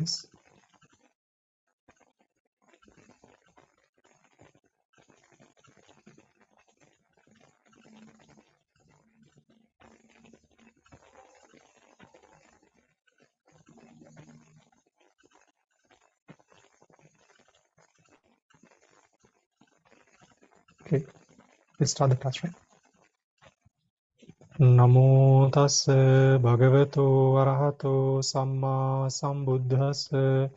please. Okay, let's start the class, right? Namo tassa bhagavato arahato samma sambuddhassa.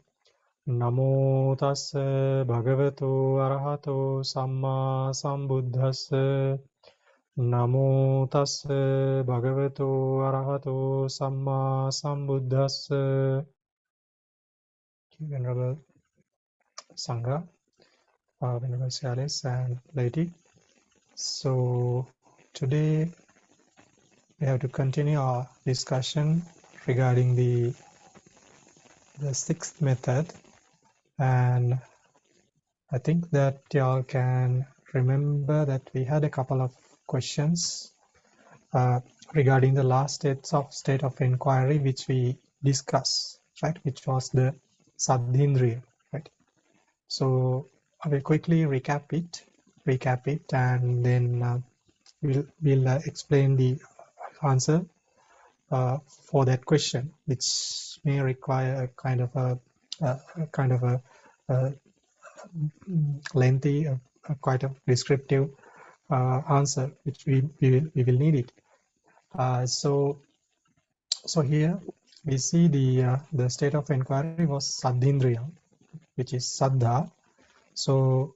Namo tassa bhagavato arahato samma sambuddhassa. Namo tassa bhagavato arahato samma sambuddhassa. Venerable Sangha, Venerable Sialis and Lady. So today we have to continue our discussion regarding the sixth method, and I think that y'all can remember that we had a couple of questions regarding the last state of inquiry which we discussed, right? Which was the Saddhindriya, right? So I will quickly recap it, and then we'll explain the answer for that question, which may require a kind of a lengthy, quite a descriptive answer, which we will need it. So here we see the state of inquiry was Saddhindriya, which is Saddha. So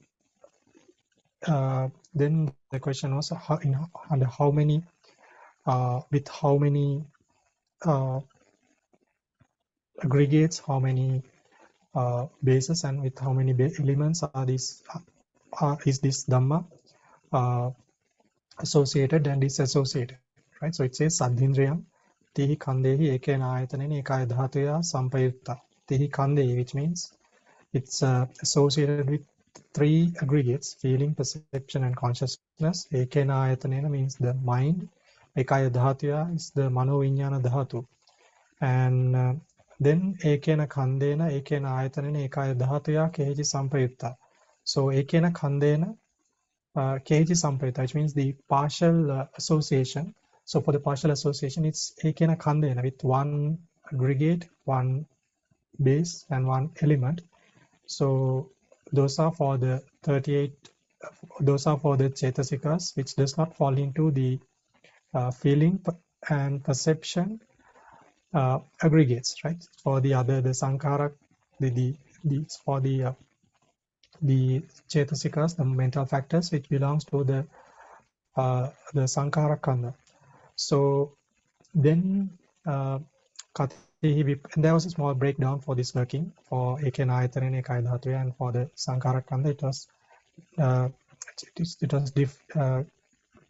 then the question was under how many, with how many aggregates, how many bases, and with how many elements are this is this Dhamma associated and disassociated, right? So it says Saddhindriyam tihi khandehi ekena ayatanena ekaya dhatuya sampayutta. Tihi khandehi, which means it's associated with three aggregates: feeling, perception, and consciousness. Ekena ayatanena means the mind. Ekaya dhatuya is the mano viññāna dhatu. And then ekena khandena ekena ayatanena ekaya dhatuya keheji sampayutta. So ekena khandena keheji sampayutta, which means the partial association. So for the partial association, it's ekena khandena, with one aggregate, one base, and one element. So those are for the 38, those are for the Cetasikas, which does not fall into the feeling and perception aggregates, right? For the other, the Sankhara, for the Cetasikas, the mental factors, which belongs to the Sankhara Kanda. So then and there was a small breakdown for this working for Ekena Ayatanena Ekaya Dhatuya, and for the Sankhara Kanda it was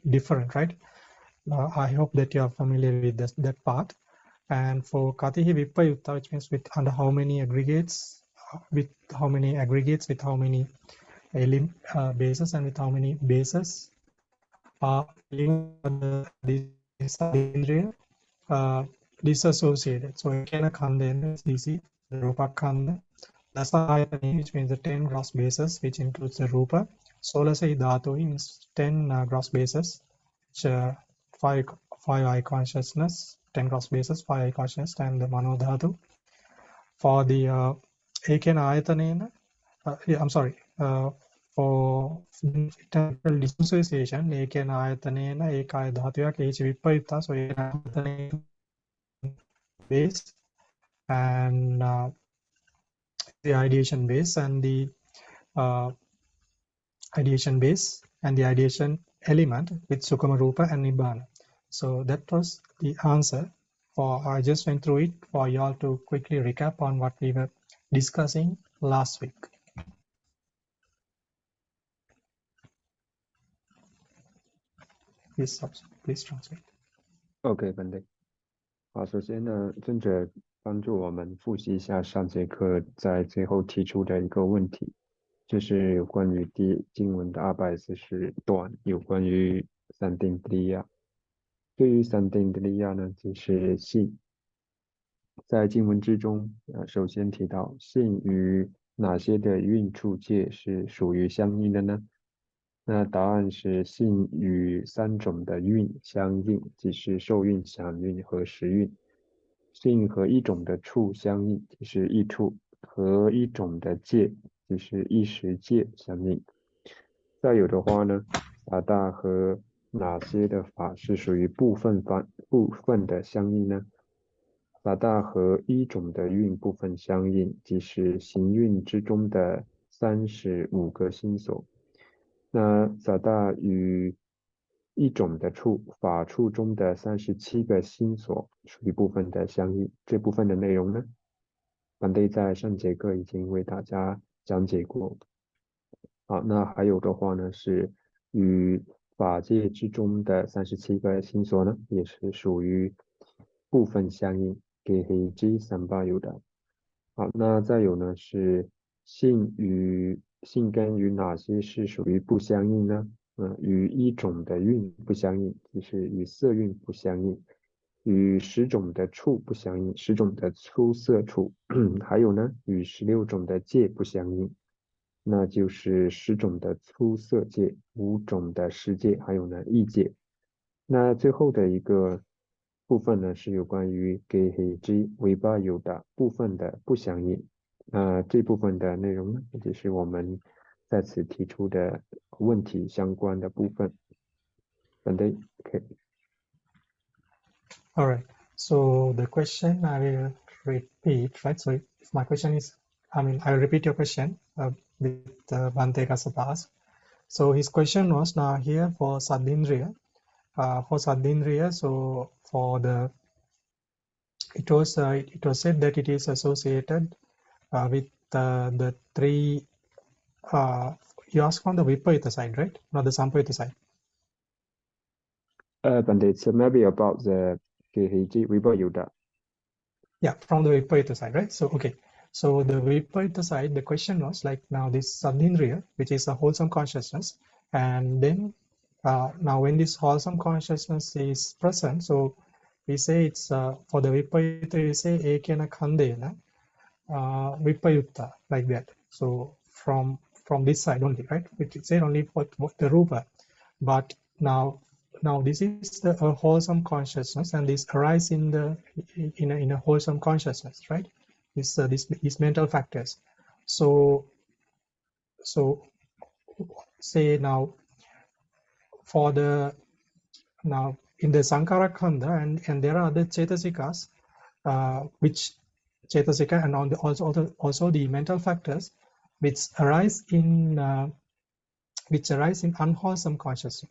different, right? I hope that you are familiar with that part. And for Katihi Vipayutta, which means with under how many aggregates, with how many bases, and with how many bases are disassociated. So Ekena Khandena is DC, the Rupa Khanda. Dasayatani, which means the 10 gross bases, which includes the Rupa. Solasai Dhatu means 10 gross bases, which 5 eye consciousness, 10 gross bases, 5 eye consciousness, and the Mano Dhatu. For the Ekena Ayatanena, I'm sorry, for temporal dissociation, Ekena Ayatanena Ekaya Dhatuya Kechi Vipayutta, so Ekena Ayatanena base, and the ideation base, and the ideation base and the ideation element with Sukama Rupa and Nibbana. So that was the answer. I just went through it for y'all to quickly recap on what we were discussing last week. Please translate. OK， 本地。好，首先呢，尊者帮助我们复习一下上节课在最后提出的一个问题，就是有关于经文的240段，有关于三定利亚。对于三定利亚呢，就是信。在经文之中，首先提到性与哪些的蕴处界是属于相应的呢？那答案是性与3种的蕴相应，即是受蕴、想蕴和识蕴。性和1种的处相应，即是意处，和1种的界，即是意识界相应。再有的话呢，法大和哪些的法是属于部分的相应呢？法大和1种的蕴部分相应，即是行蕴之中的35个心所。那法大与1种的处法处中的37个心所属于部分的相应。这部分的内容呢，反对在上节课已经为大家讲解过。好，那还有的话呢，是与法界之中的37个心所呢，也是属于部分相应，给黑基三八有的。好，那再有呢是性根与哪些是属于不相应呢？与1种的蕴不相应，就是与色蕴不相应，与10种的处不相应，10种的出色处，还有呢与16种的界不相应。那就是10种的出色界、5种的识界，还有呢意界。那最后的一个部分呢，是有关于给黑之尾巴有的部分的不相应。这部分的内容呢，就是我们在此提出的问题相关的部分。OK. All right. So the question I will repeat, right? So if my question is, I mean, I will repeat your question with Bhante Kasapas. So his question was now here for Sadindriya. So for the it was said that it is associated with the 3. You asked from the Viparita side, right? Not the Sampayita side. But it's maybe about the Geheji Vibayuda. Yeah, from the Viparita side, right? So, okay. So the Viparita side, the question was like now this Sadindriya, which is a wholesome consciousness, and then now when this wholesome consciousness is present, so we say it's for the Viparita, we say Ekena Khandena Vipayutta, like that. So from this side only, right? Which is said only for the Rupa. But now this is the wholesome consciousness, and this arise in a wholesome consciousness, right? These mental factors. So say now for the now in the Sankara Khanda, and there are other Chetasikas, which Chetasika and also the mental factors which arise in unwholesome consciousness.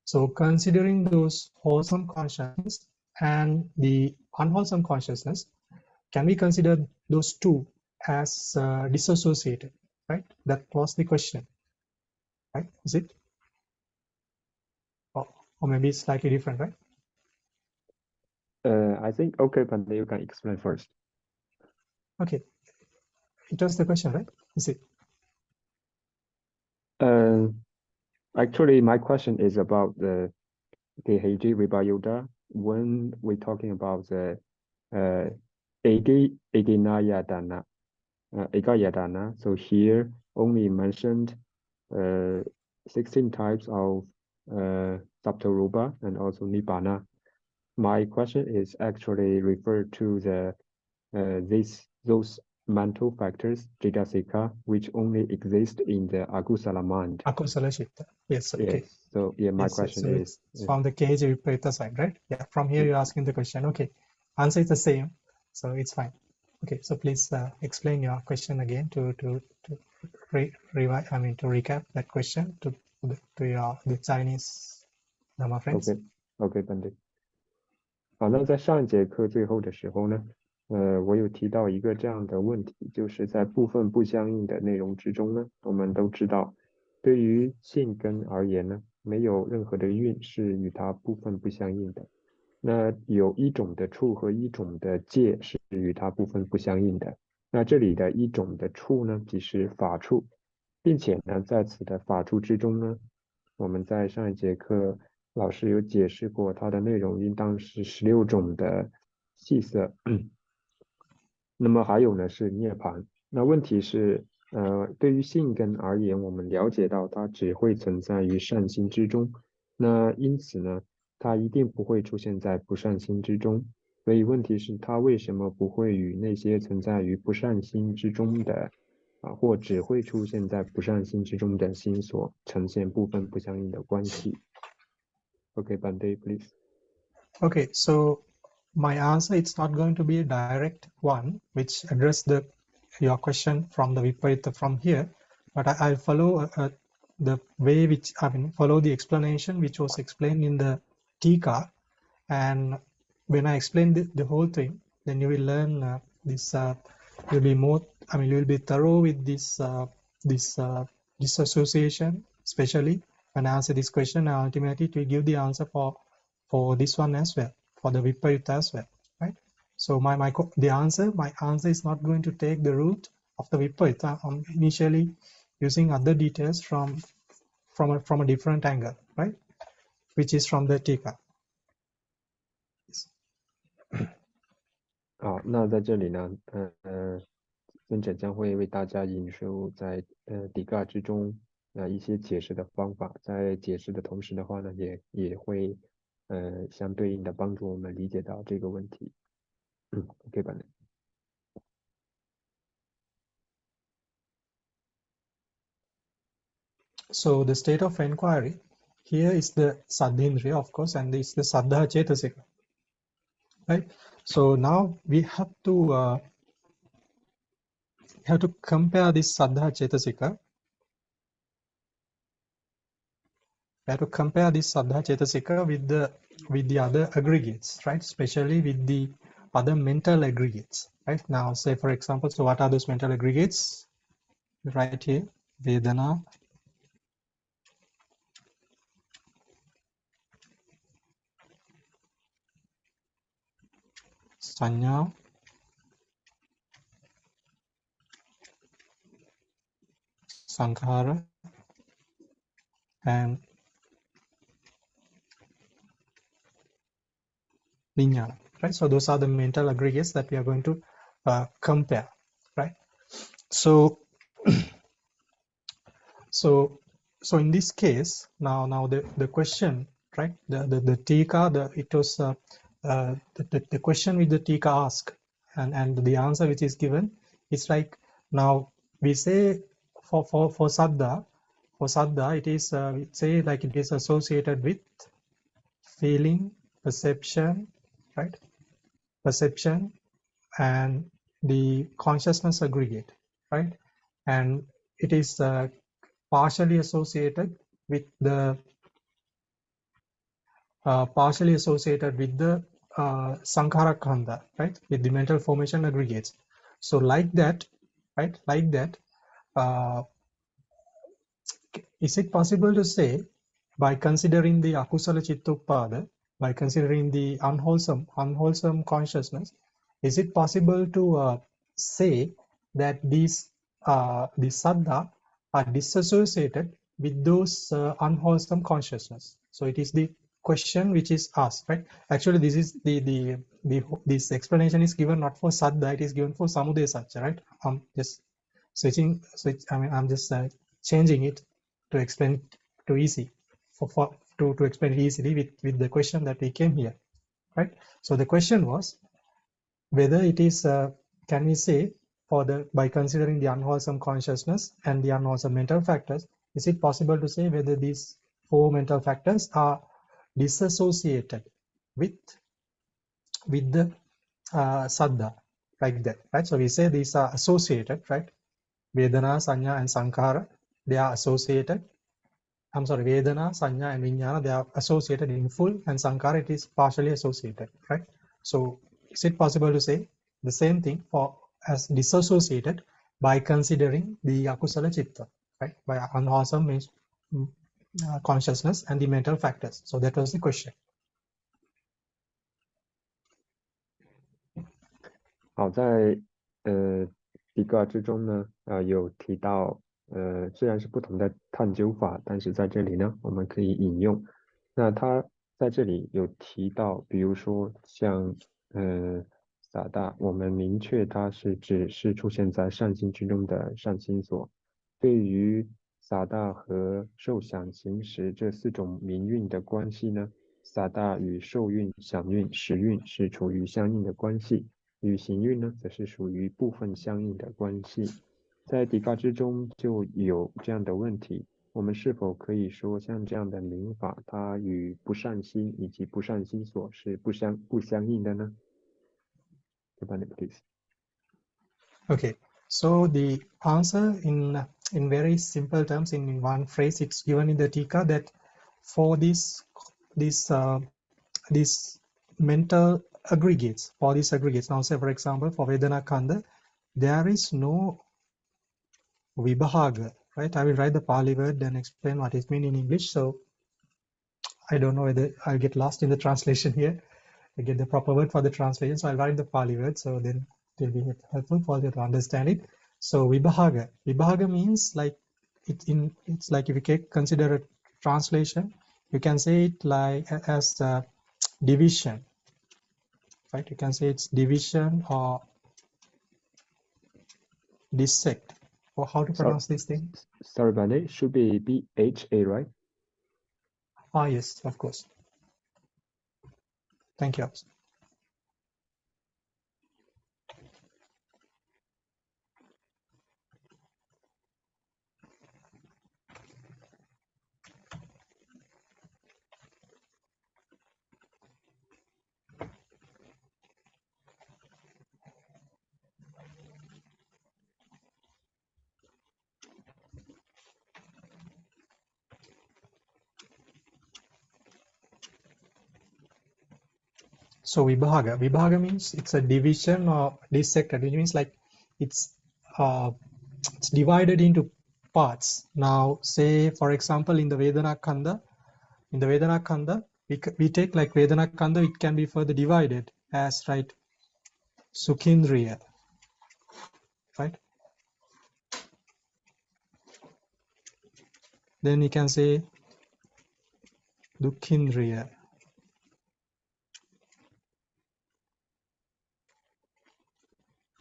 So considering those wholesome consciousness and the unwholesome consciousness, can we consider those two as dissociated, right? That was the question, right? Is it? Or maybe it's slightly different, right? I think, okay, but you can explain first. Okay. It was the question, right? Is it? Actually, my question is about the Geheji Vibayuda. When we're talking about the Eginayadana, Egayadana, so here only mentioned 16 types of Saptarupa and also Nibbana. My question is actually referred to the those mental factors, Jidasika, which only exist in the Akusala mind. Akusala Chitta. Yes, okay. Yes. So yeah, my Yes, question so is it's from the KJ Viparita side, right? Yeah, from here you're asking the question. Okay, answer is the same, so it's fine. Okay, so please explain your question again to recap that question to the Chinese Dhamma friends. OK， 本地。好，那在上一节课最后的时候呢，我有提到一个这样的问题，就是在部分不相应的内容之中呢，我们都知道，对于性根而言呢，没有任何的蕴是与它部分不相应的。那有1种的处和1种的界是与它部分不相应的。那这里的1种的处呢，即是法处，并且呢，在此的法处之中呢，我们在上一节课老师有解释过，它的内容应当是16种的细色。那么还有呢是涅槃。那问题是，对于性根而言，我们了解到它只会存在于善心之中，那因此呢，它一定不会出现在不善心之中。所以问题是，它为什么不会与那些存在于不善心之中的，或只会出现在不善心之中的心所呈现部分不相应的关系？Okay, Bande, please. Okay, so my answer it's not going to be a direct one which address your question from the Viparita from here, but I'll follow the way which follow the explanation which was explained in the Tika, and when I explain the whole thing, then you will learn this. You'll be more. You will be thorough with this disassociation, especially when I answer this question. And ultimately, it will give the answer for this one as well, for the Viparita as well, right? So my answer is not going to take the route of the Viparita. Initially using other details from a different angle, right? Which is from the Tika. 好，那在这里呢，尊者将会为大家引述在底嘎之中一些解释的方法，在解释的同时的话呢，也会相对应的帮助我们理解到这个问题。OK 吧？ So the state of inquiry here is the Saddhindriya, of course, and this is the Saddha Cetasika, right? So now we have to compare this Saddha Cetasika. We have to compare this Saddha Cetasika with the other aggregates, right? Especially with the other mental aggregates, right? Now, say for example, so what are those mental aggregates? Right here, Vedana, Sanya, Sankhara, and Vijnana, right? So those are the mental aggregates that we are going to compare, right? So, so in this case, now the question, right? The Tika, it was the question which the Tika asked, and the answer which is given, it's like now we say for Saddha, it is we say like it is associated with feeling, perception, right? Perception and the consciousness aggregate, right? And it is partially associated with the Sankhara Khandha, right? With the mental formation aggregates. So like that, right? Like that, is it possible to say by considering the akusala chittoppada, by considering the unwholesome consciousness, is it possible to say that these the saddha are disassociated with those unwholesome consciousness? So it is the question which is asked, right? Actually, this is this explanation is given not for saddha, it is given for samudaya satya, right? Just I'm just changing it to explain to easy to explain it easily with the question that we came here, right? So the question was whether it is can we say by considering the unwholesome consciousness and the unwholesome mental factors, is it possible to say whether these four mental factors are disassociated with the saddha, like that, right? So we say these are associated, right? Vedana, Sanya, and Sankhara, they are associated. I'm sorry, Vedana, Sanya, and Vijnana, they are associated in full, and Sankhara, it is partially associated, right? So is it possible to say the same thing as disassociated by considering the akusala chitta, right? By unwholesome consciousness and the mental factors. So that was the question. 好，在底嘎之中呢，有提到，虽然是不同的探究法，但是在这里呢，我们可以引用。那他在这里有提到，比如说像萨大，我们明确它是指是出现在善心之中的善心所。对于萨大和受想行识这4种名运的关系呢，萨大与受运、想运、识运是处于相应的关系，与行运呢则是属于部分相应的关系。在底嘎之中就有这样的问题，我们是否可以说像这样的名法，它与不善心以及不善心所是不相应的呢？Please. Okay, so the answer in very simple terms, in one phrase, it's given in the Tika that for these mental aggregates, for these aggregates, now say for example for Vedana Kanda, there is no vibhaga, right? I will write the Pali word and explain what it means in English. So I don't know whether I'll get lost in the translation here. I get the proper word for the translation, so I'll write the Pali word, so then it will be helpful for you to understand it. So vibhaga means like it's like if you consider a translation, you can say it like as division, right? You can say it's division or dissect, or how to pronounce this thing. Sorry about it, should be BHA, right? Yes, of course. Thank you. So vibhaga means it's a division or dissected, which means like it's divided into parts. Now say for example in the Vedana Kanda, we take like Vedana Kanda, it can be further divided as right Sukhindriya, right? Then we can say Dukhindriya.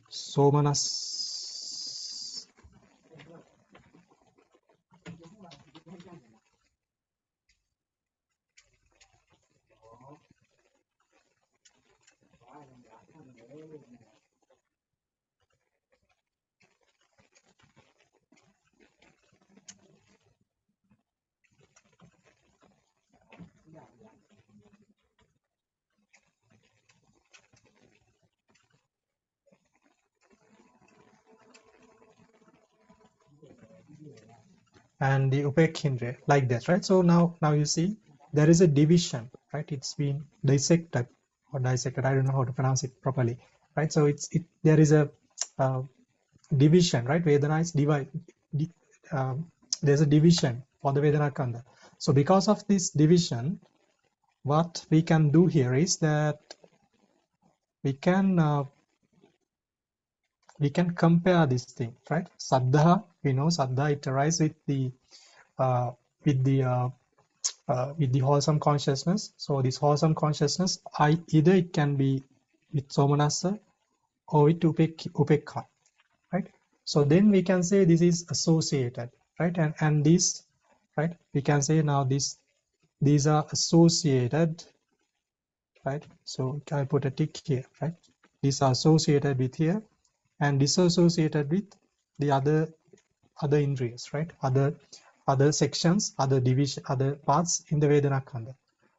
Somanas. And the Upekhindriya, like that, right? So now you see there is a division, right? It's been dissected or dissected. I don't know how to pronounce it properly, right? So there is a division, right? Vedana is there's a division for the Vedana Kanda. So because of this division, what we can do here is that we can compare this thing, right? Saddha, we know Saddha, it arises with the wholesome consciousness. So this wholesome consciousness, either it can be with Somanasa or with Upekha, right? So then we can say this is associated, right? And this, right? We can say now these are associated, right? So I put a tick here, right? These are associated with here and disassociated with the other indriyas, right? Other sections, other division, other parts in the Vedana Kanda.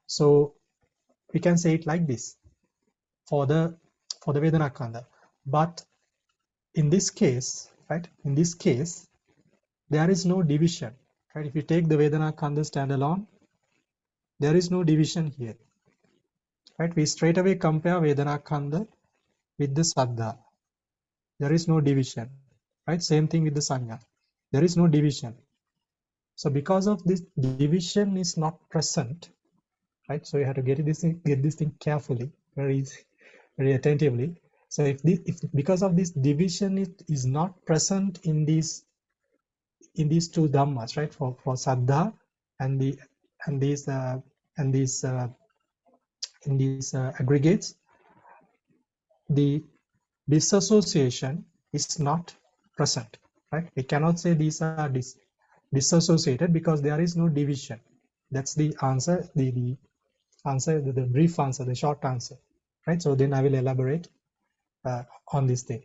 So we can say it like this for the Vedana Kanda. But in this case, right? In this case, there is no division, right? If you take the Vedana Kanda standalone, there is no division here, right? We straight away compare Vedana Kanda with the Saddha. There is no division, right? Same thing with the Sanya. There is no division. So because of this, division is not present, right? So you have to get this thing carefully, very attentively. So if because of this division, it is not present in these two dhammas, right? For Saddha and these aggregates, the disassociation is not present, right? We cannot say these are disassociated because there is no division. That's the answer, the brief answer, the short answer, right? So then I will elaborate on this thing.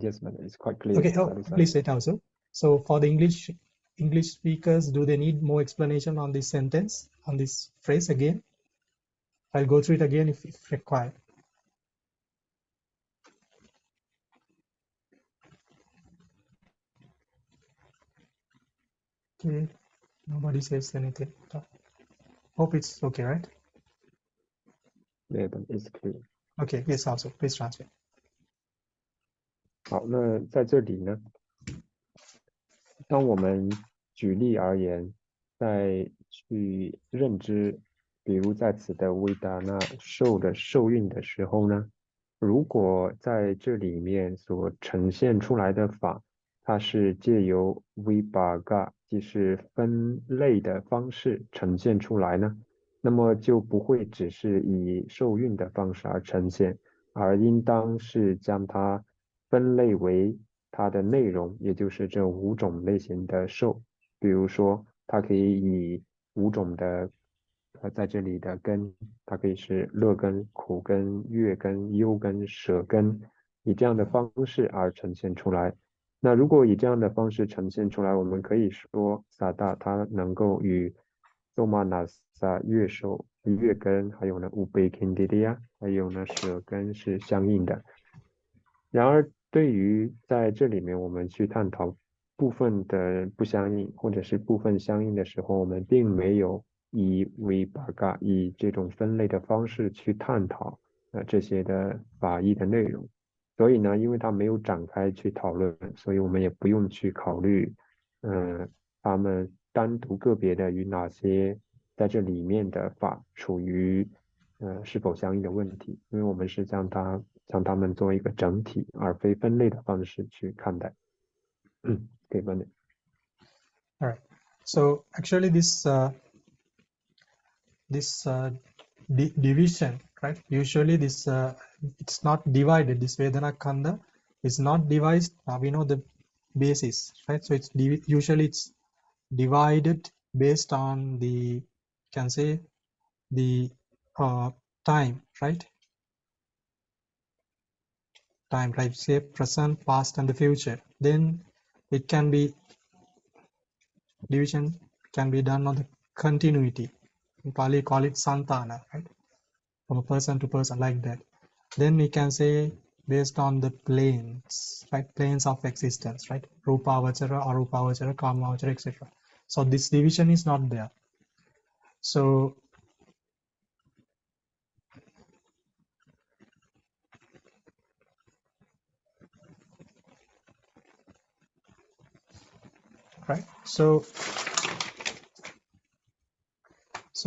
Yes, man, it's quite clear. Okay, please wait also. So for the English speakers, do they need more explanation on this sentence, on this phrase again? I'll go through it again if required. Okay, nobody says anything. Hope it's okay, right? Yeah, but it's clear. Okay, yes, also please translate. 好，那在这里呢，当我们举例而言，在去认知，比如在此的维达那受的受孕的时候呢，如果在这里面所呈现出来的法，它是借由 vibhaga， 即是分类的方式呈现出来呢，那么就不会只是以受孕的方式而呈现，而应当是将它分类为它的内容，也就是这5种类型的受。比如说，它可以以5种的在这里的根，它可以是乐根、苦根、乐根、忧根、舍根，以这样的方式而呈现出来。那如果以这样的方式呈现出来，我们可以说萨达它能够与多玛纳萨乐手、乐根，还有呢乌贝肯迪利亚，还有呢舍根是相应的。然而，对于在这里面我们去探讨部分的不相应，或者是部分相应的时候，我们并没有以vibhaga以这种分类的方式去探讨这些的法义的内容。所以呢，因为它没有展开去讨论，所以我们也不用去考虑，他们单独个别的与哪些在这里面的法处于是否相应的问题，因为我们是将它们作为一个整体，而非分类的方式去看待。可以问的。All right. So actually, this division, right? Usually, this it's not divided. This Vedana Kanda is not divided. We know the basis, right? So it's usually it's divided based on the, can say, the time, right? Time, right? Say present, past, and the future. Then it can be division can be done on the continuity. In Pali, call it santana, right? From a person to person, like that. Then we can say based on the planes, right? Planes of existence, right? Rupa vachara, arupa vachara, kama vachara, etc. So this division is not there. So right. So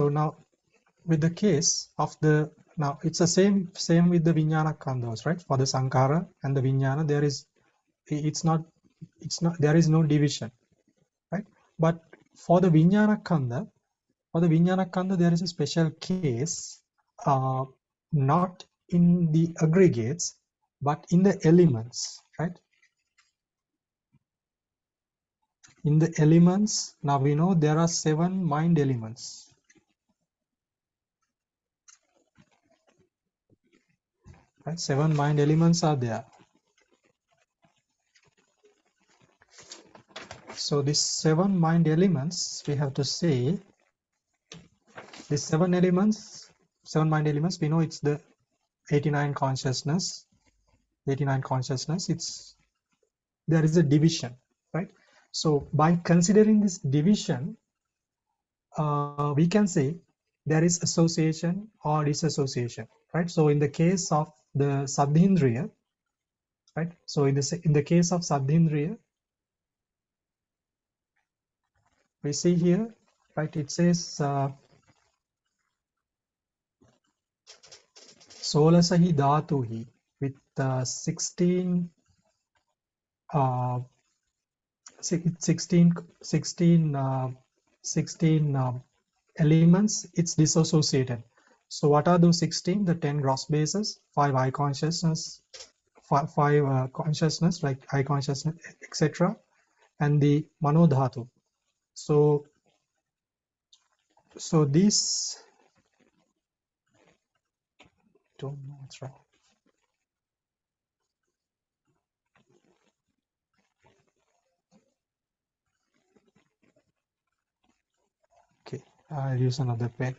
now with the case of the, now it's the same with the Vijnana Kandas, right? For the Sankara and the Vijnana, there is there is no division, right? But for the Vijnana Kanda, there is a special case, not in the aggregates, but in the elements, right? In the elements, now we know there are 7 mind elements. Right? 7 mind elements are there. So these 7 mind elements, we have to say, these 7 mind elements, we know it's the 89 consciousness. 89 consciousness, there is a division, right? So by considering this division, we can say there is association or disassociation, right? So in the case of the Saddhindriya, right? So in the case of Saddhindriya, we see here, right? It says Solasahi Dhatuhi with 16 elements. It's dissociated. So what are those 16? The 10 gross bases, 5 eye consciousness, 5 consciousness like eye consciousness, etc., and the manodhatu. So these, don't know what's wrong. Okay, I'll use another pen.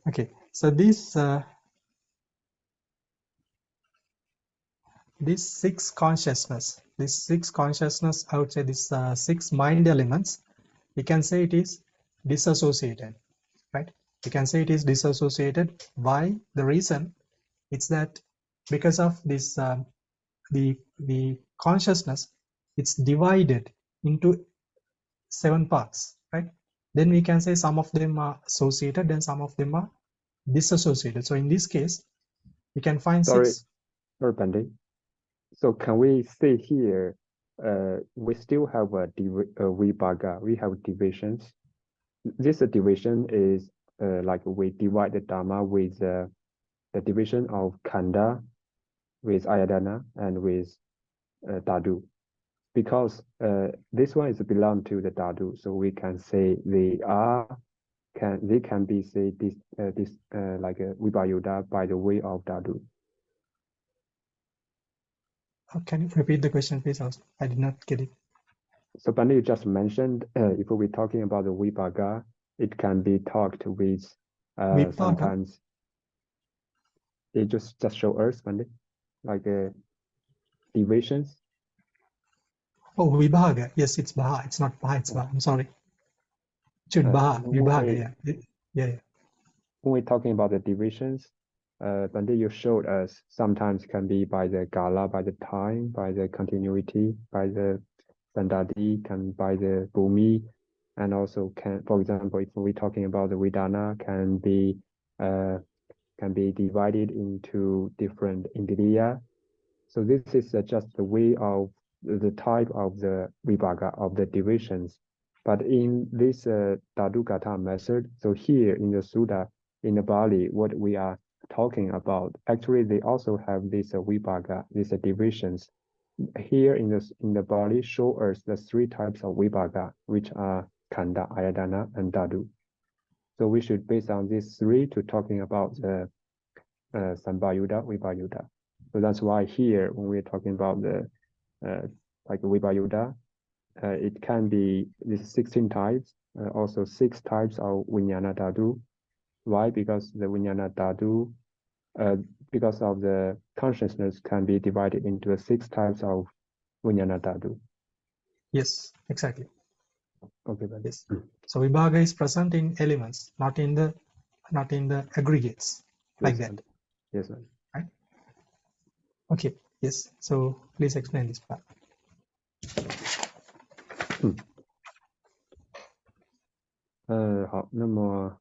Okay, so these 6 consciousness, I would say these 6 mind elements, we can say it is disassociated, right? We can say it is disassociated. Why? The reason it's that because of this the consciousness, it's divided into 7 parts, right? Then we can say some of them are associated and some of them are disassociated. So in this case, we can find 6. Sorry, Pandey. So can we say here, we still have a vibhaga, we have divisions. This division is like we divide the Dhamma with the division of Khanda, with Ayadana, and with Dhatu. Because this one is belong to the Dhatu, so we can say they can be say this like a vibhayuta by the way of Dhatu. Can you repeat the question, please? I did not get it. So Pandey, you just mentioned if we're talking about the vibhaga, it can be talked with sometimes. It just show us, Pandey, like divisions. Oh, vibhaga. Yes, it's bha. It's not bha. It's bha. I'm sorry. Should bha. Vibhaga. Yeah. When we're talking about the divisions, Pandey, you showed us sometimes can be by the gala, by the time, by the continuity, by the sandadi, can by the bhumi, and also can, for example, if we're talking about the vedana, can be divided into different indriya. So this is just the way of the type of the vibhaga of the divisions. But in this Dhātukatha method, so here in the Sutta, in the Bali, what we are talking about, actually they also have this vibhaga, these divisions. Here in the Bali show us the 3 types of vibhaga, which are Khanda, Ayadana, and Dhatu. So we should base on these 3 to talking about the Sambhayuta, Vibhayuta. So that's why here when we're talking about the like Vibhayuta, it can be these 16 types, also 6 types of Vijnana Dhatu. Why? Because the Vijnana Dhatu, because of the consciousness can be divided into 6 types of Vijnana Dhatu. Yes, exactly. Okay, then. Yes. So vibhaga is present in elements, not in the aggregates, like that. Yes, sir. Right? Okay. Yes. So please explain this part. 好，那么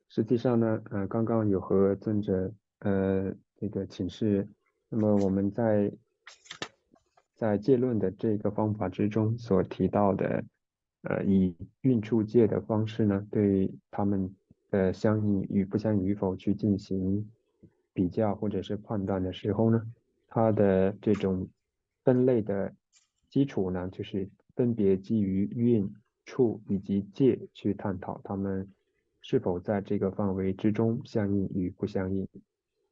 实际上呢，刚刚有和尊者这个请示，那么我们在戒论的这个方法之中所提到的，以运处界的方式呢，对他们的相应与不相应与否去进行比较或者是判断的时候呢，它的这种分类的基础呢，就是分别基于运、处以及界去探讨它们是否在这个范围之中相应与不相应。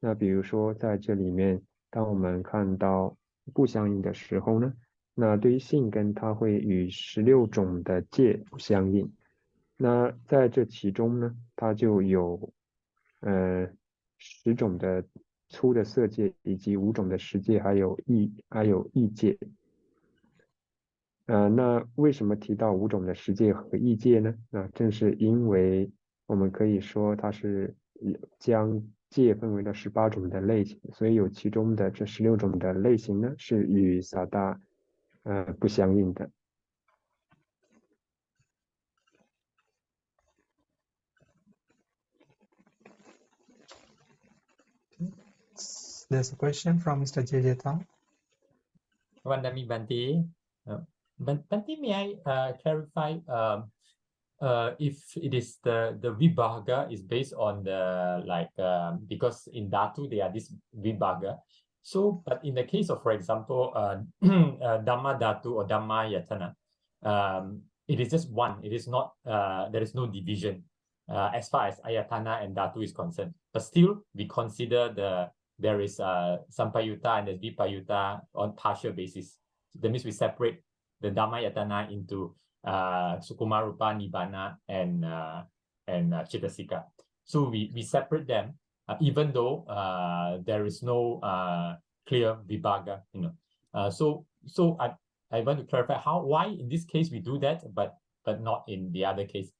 那比如说在这里面，当我们看到不相应的时候呢，那对于性根它会与16种的界不相应。那在这其中呢，它就有10种的粗的色界，以及5种的识界，还有意界。那为什么提到5种的识界和意界呢？那正是因为我们可以说它是将界分为了18种的类型，所以有其中的这16种的类型呢，是与萨达不相应的。There's a question from Mr. J.J. Tang. Vandami Bhante. Bhante, may I clarify if it is the vibhaga is based on the because in Dhatu there are this vibhaga. So, but in the case of, for example, Dhamma Dhatu or Dhamma Yatana, it is just one. It is not. There is no division as far as Ayatana and Dhatu is concerned. But still, we consider there is Sampayutta and there's Vipayutta on partial basis. That means we separate the Dhamma Yatana into Sukuma Rupa, Nibbana, and Cetasika. So we separate them, even though there is no clear vibhaga, So I want to clarify why in this case we do that, but not in the other case.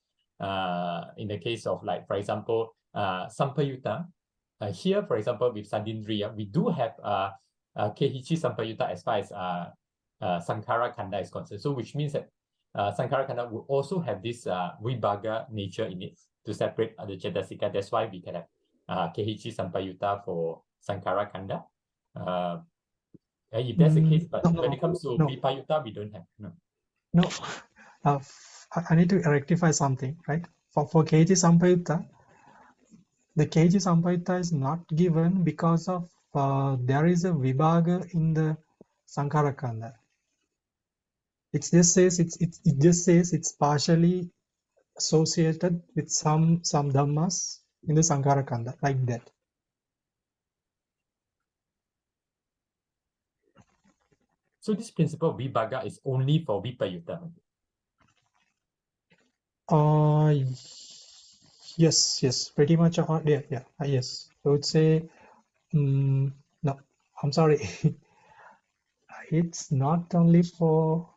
In the case of, like, for example, Sampayutta, here, for example, with Sadindriya, we do have Kehichi Sampayutta as far as Sankhara Khanda is concerned. So which means that Sankhara Khanda will also have this vibhaga nature in it to separate the Cetasika. That's why we can have Kehichi Sampayutta for Sankhara Khanda. If that's the case, but when it comes to Vipayutta, we don't have. No. I need to rectify something, right? For Kehichi Sampayutta, the Kehichi Sampayutta is not given because of there is a vibhaga in the Sankhara Khanda. It just says it's partially associated with some dhammas in the Sankhara Khanda, like that. So this principle of vibhaga is only for Vipayutta. Yes, pretty much. Yes. I would say no. I'm sorry. It's not only for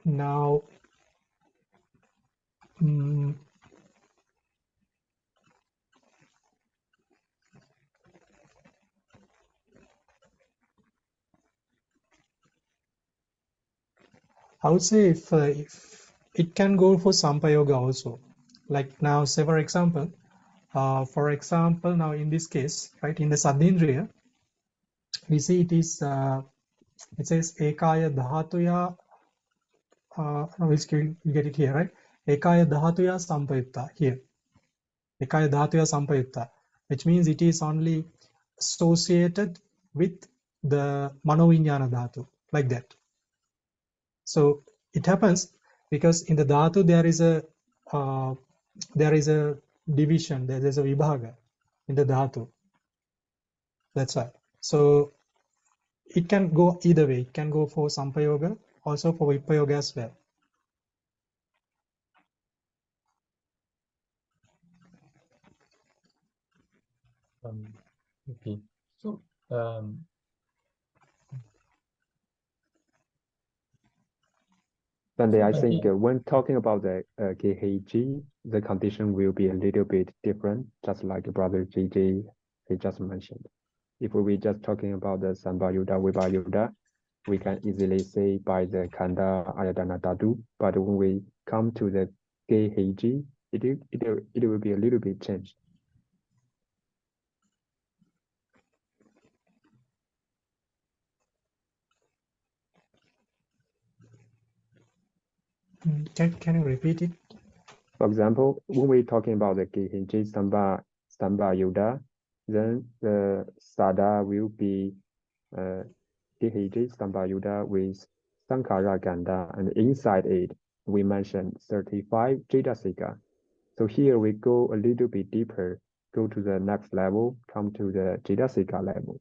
now. I would say if it can go for Sampayoga also. Like now, say for example, now in this case, right, in the Sadindriya, we see it is it says Ekaya Dhatuya. We'll get it here, right? Ekaya Dhatuya Sampayutta here. Ekaya Dhatuya Sampayutta, which means it is only associated with the Manoviññāna Dhatu, like that. So it happens because in the Dhatu there is a division, there is a vibhaga in the Dhatu. That's why. So it can go either way. It can go for Sampayoga, also for Vipayoga as well. Okay. So Sunday, I think when talking about the KHG, the condition will be a little bit different, just like Brother JJ he just mentioned. If we just talking about the Sambayutta, Vipayutta, we can easily say by the Khanda Ayatana Dhatu, but when we come to the KHG, it will be a little bit changed. Can you repeat it? For example, when we're talking about the KHG Sambayutta, then the Sada will be KHG Sambayutta with Sankhara Khanda, and inside it, we mentioned 35 Cetasika. So here we go a little bit deeper, go to the next level, come to the Cetasika level.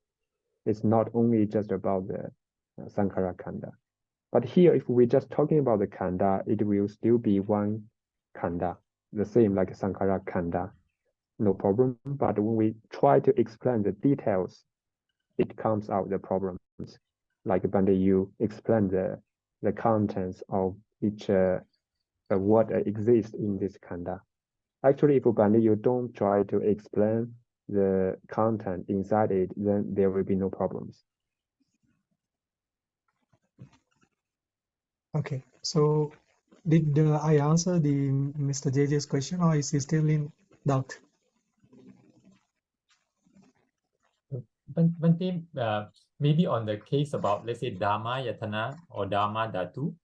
It's not only just about the Sankhara Khanda. But here, if we're just talking about the Khanda, it will still be one Khanda, the same like Sankhara Khanda, no problem. But when we try to explain the details, it comes out the problems. Like Bande, you explain the contents of each what exists in this Khanda. Actually, if Bande, you don't try to explain the content inside it, then there will be no problems. Okay, so did I answer the Mr. JJ's question, or is he still in doubt? Bante, maybe on the case about, let's say, Dhamma Yatana or Dhamma Dhatu,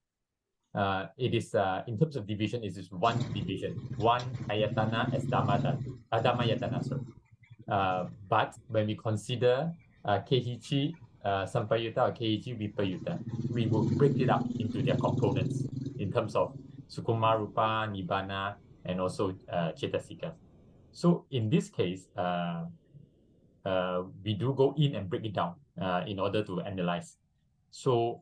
it is in terms of division, it is one division, one ayatana as Dhammayatana, sorry. But when we consider Kehichi Sampayutta or Kehichi Vipayutta, we will break it up into their components in terms of Sukuma, Rupa, Nibbana, and also Cetasikas. So in this case, we do go in and break it down in order to analyze. So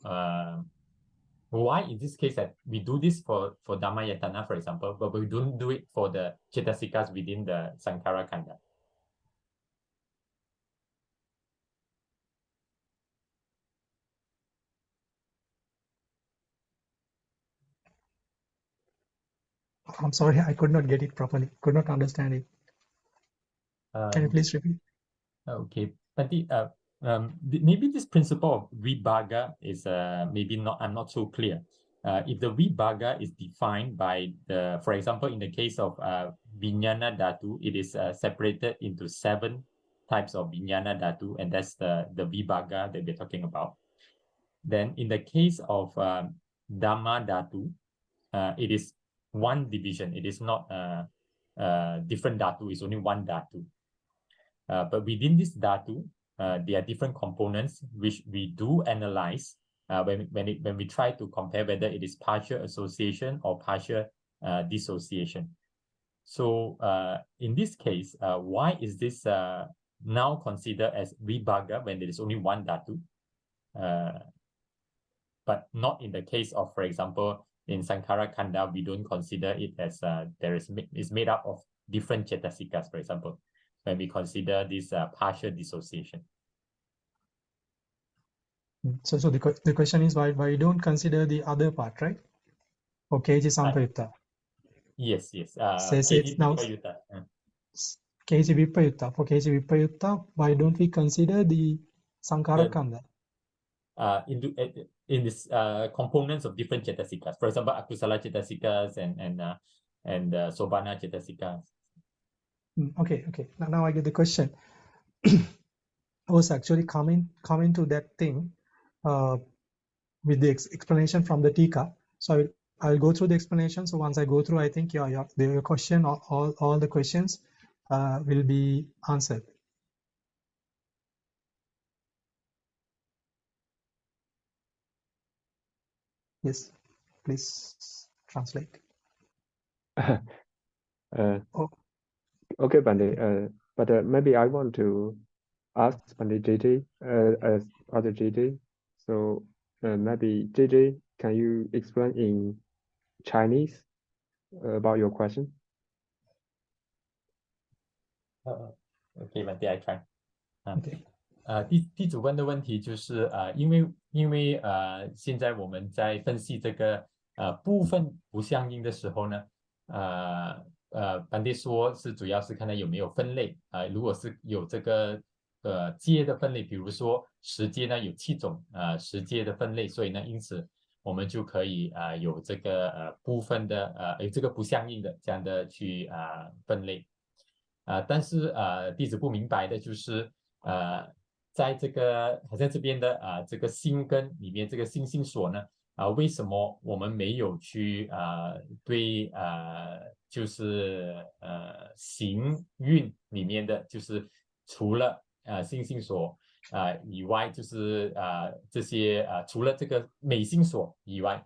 why in this case that we do this for Dhammayatana, for example, but we don't do it for the Cetasikas within the Sankara Kanda? I'm sorry, I could not get it properly. Could not understand it. Can you please repeat? Okay, but maybe this principle of vibhaga is maybe not. I'm not so clear. If the vibhaga is defined by the, for example, in the case of Vijnana Dhatu, it is separated into 7 types of Vijnana Dhatu, and that's the vibhaga that we're talking about. Then in the case of Dhamma Dhatu, it is one division. It is not different Dhatu. It's only one Dhatu. But within this Dhatu, there are different components which we do analyze when we try to compare whether it is partial association or partial dissociation. So in this case, why is this now considered as vibhaga when there is only one Dhatu? But not in the case of, for example, in Sankara Kanda, we don't consider it as is made up of different Cetasikas, for example, when we consider this partial dissociation. So the question is why you don't consider the other part, right? For Kehichi Sampayutta. Yes. Kehichi Vipayutta. For Kehichi Vipayutta, why don't we consider the Sankara Kanda? In this components of different Cetasikas. For example, Akusala Cetasikas and Sobhana Cetasikas. Okay. Now I get the question. I was actually coming to that thing with the explanation from the Tika. So I'll go through the explanation. So once I go through, I think your question, all the questions will be answered. Yes, please translate. Okay, Pandit. But maybe I want to ask Pandit JJ as other JJ. So maybe JJ, can you explain in Chinese about your question? Okay, Pandit, I try. Okay. 地主问的问题就是因为现在我们在分析这个部分不相应的时候呢，班迪说是主要是看它有没有分类如果是有这个阶的分类，比如说十阶呢有7种十阶的分类，所以呢因此我们就可以有这个部分的有这个不相应的这样的去分类但是弟子不明白的就是在这个好像这边的这个心根里面，这个心性所呢为什么我们没有去对就是行运里面的就是除了心性所以外，就是这些除了这个美心所以外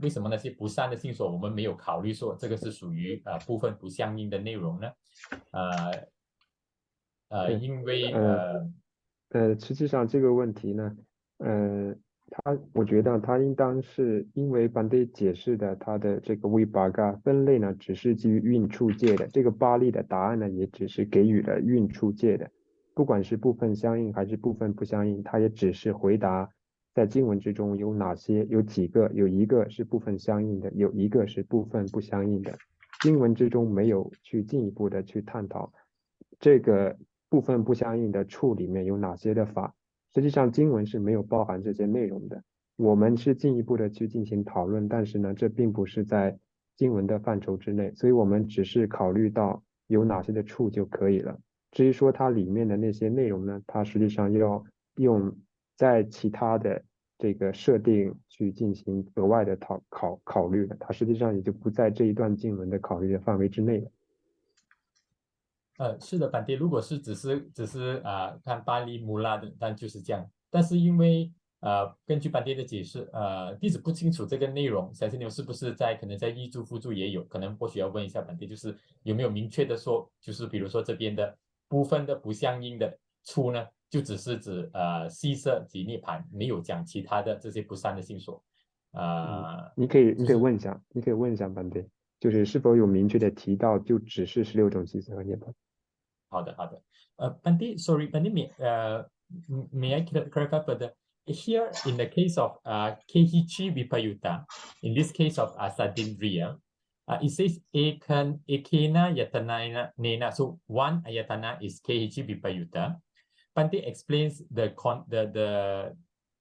为什么那些不善的性所我们没有考虑说这个是属于部分不相应的内容呢？因为实际上这个问题呢，我觉得它应当是因为班迪解释的它的这个vibhaga分类呢，只是基于运处界的，这个巴利的答案呢，也只是给予了运处界的，不管是部分相应还是部分不相应，它也只是回答在经文之中有哪些，有几个，有一个是部分相应的，有一个是部分不相应的，经文之中没有去进一步的去探讨这个部分不相应的处里面有哪些的法，实际上经文是没有包含这些内容的。我们是进一步的去进行讨论，但是呢，这并不是在经文的范畴之内，所以我们只是考虑到有哪些的处就可以了。至于说它里面的那些内容呢，它实际上要用在其他的这个设定去进行额外的考虑了，它实际上也就不在这一段经文的考虑的范围之内了。是的，板爹，如果是只是看巴利穆拉的，但就是这样。但是因为根据板爹的解释，弟子不清楚这个内容，小青牛是不是可能在译注附注也有，可能或许要问一下板爹，就是有没有明确的说，就是比如说这边的部分的不相应的出呢，就只是指悉摄及涅槃，没有讲其他的这些不善的性所。你可以问一下，板爹，就是是否有明确的提到，就只是16种悉摄和涅槃。好的。Bante, sorry, Bante, may I clarify further? Here, in the case of Kehichi Vipayutta, in this case of Sadindriya, it says Ekena Yatana Nena. So one ayatana is Kehichi Vipayutta. Bante explains the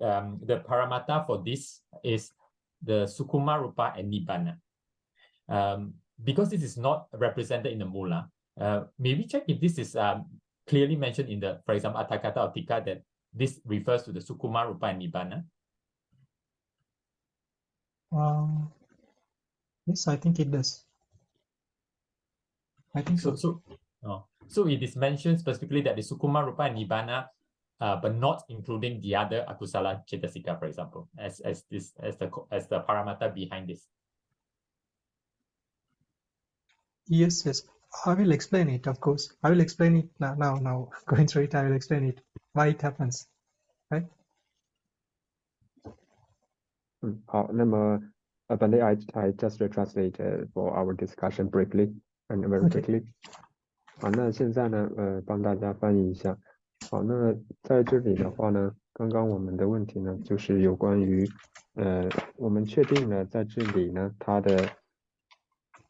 paramata for this is the Sukuma Rupa and Nibbana. Because this is not represented in the Mula, may we check if this is clearly mentioned in the, for example, Atakata or Tika, that this refers to the Sukuma, Rupa, and Nibbana? Yes, I think it does. I think so. So it is mentioned specifically that the Sukuma, Rupa, and Nibbana, but not including the other Akusala Cetasika, for example, as the paramata behind this. Yes. I will explain it, of course. I will explain it now. Going through it, I will explain it, why it happens, right? 好，那么Bante, I just translate for our discussion briefly and very quickly. 好，那现在呢，帮大家翻译一下。好，那在这里的话呢，刚刚我们的问题呢，就是有关于，我们确定了在这里呢，它的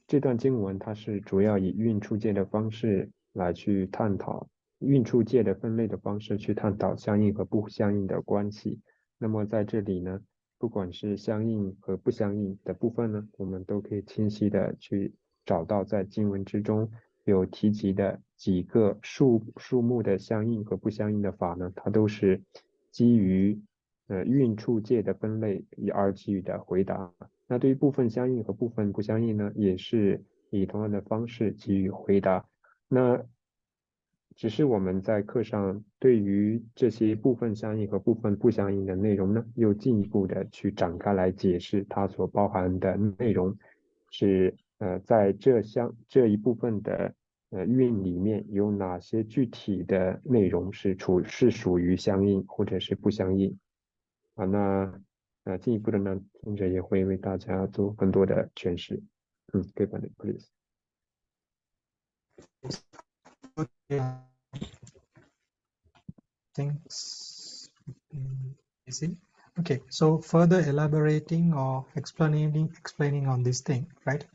这段经文它是主要以运处界的方式来去探讨运处界的分类的方式去探讨相应和不相应的关系。那么在这里呢，不管是相应和不相应的部分呢，我们都可以清晰的去找到在经文之中有提及的几个数目的相应和不相应的法呢，它都是基于运处界的分类而给予的回答。那对于部分相应和部分不相应呢，也是以同样的方式给予回答。那只是我们在课上对于这些部分相应和部分不相应的内容呢，又进一步的去展开来解释它所包含的内容是在这一部分的运里面有哪些具体的内容是属于相应或者是不相应啊？那进一步的呢，听者也会为大家做更多的诠释。可以吧 ，please。Things easy. Okay, so further elaborating or explaining on this thing, right?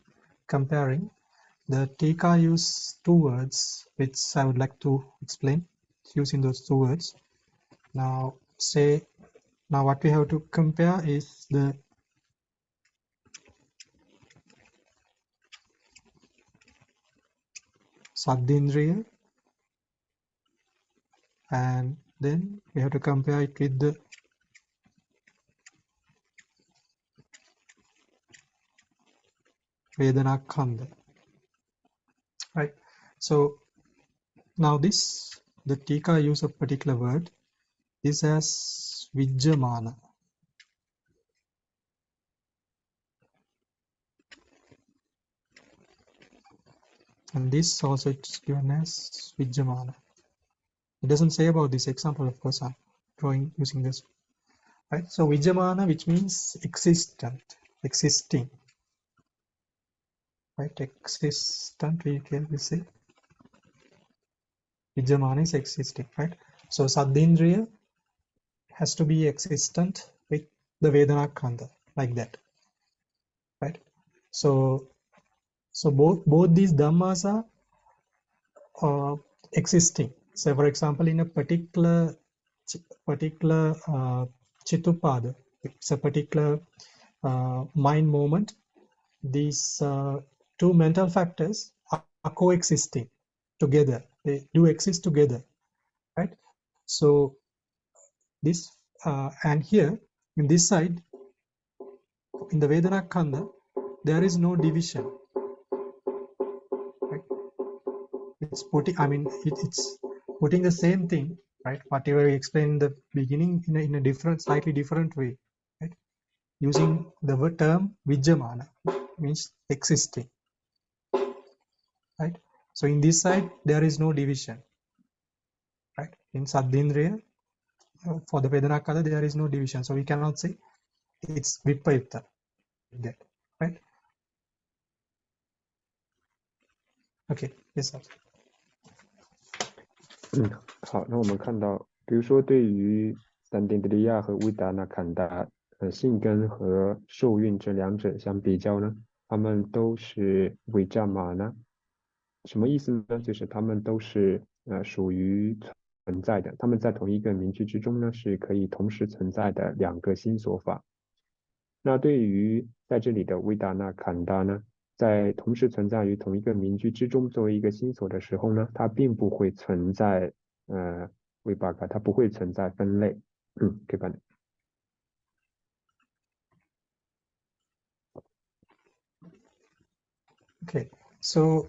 Comparing the Tika use two words which I would like to explain using those two words. Now what we have to compare is the Saddhindriya, and then we have to compare it with the Vedana Khandha, right? So now the Tika use a particular word. This as Vijjamana. And this also is given as Vijjamana. It doesn't say about this example, of course, I'm drawing using this. Right? So Vijjamana, which means existing. Right? Existent, we can say. Vijjamana is existing, right? So Saddhindriya has to be existent with the Vedana Khandha, like that. Right? So both these dhammas are existing. So for example, in a particular Chittupada, it's a particular mind moment, these two mental factors are coexisting together. They do exist together, right? So this and here in this side, in the Vedana Khandha, there is no division. Right? It's putting, it's putting the same thing, right? Whatever we explained in the beginning in a different, slightly different way, right? Using the term Vijjamana, means existing, right? So in this side, there is no division, right? In Saddhindriya, for the Vedana Khandha, there is no division. So we cannot say it's Vipayutta, that, right? Okay, yes, sir. 好，那我们看到，比如说对于三丁德利亚和维达纳坎达，性根和受孕这两者相比较呢，他们都是维扎玛呢，什么意思呢？就是他们都是属于存在的，他们在同一个名句之中呢是可以同时存在的两个心所法。那对于在这里的维达纳坎达呢，在同时存在于同一个名句之中作为一个心所的时候呢，它并不会存在维巴嘎，它不会存在分类。可以吧？ Okay, so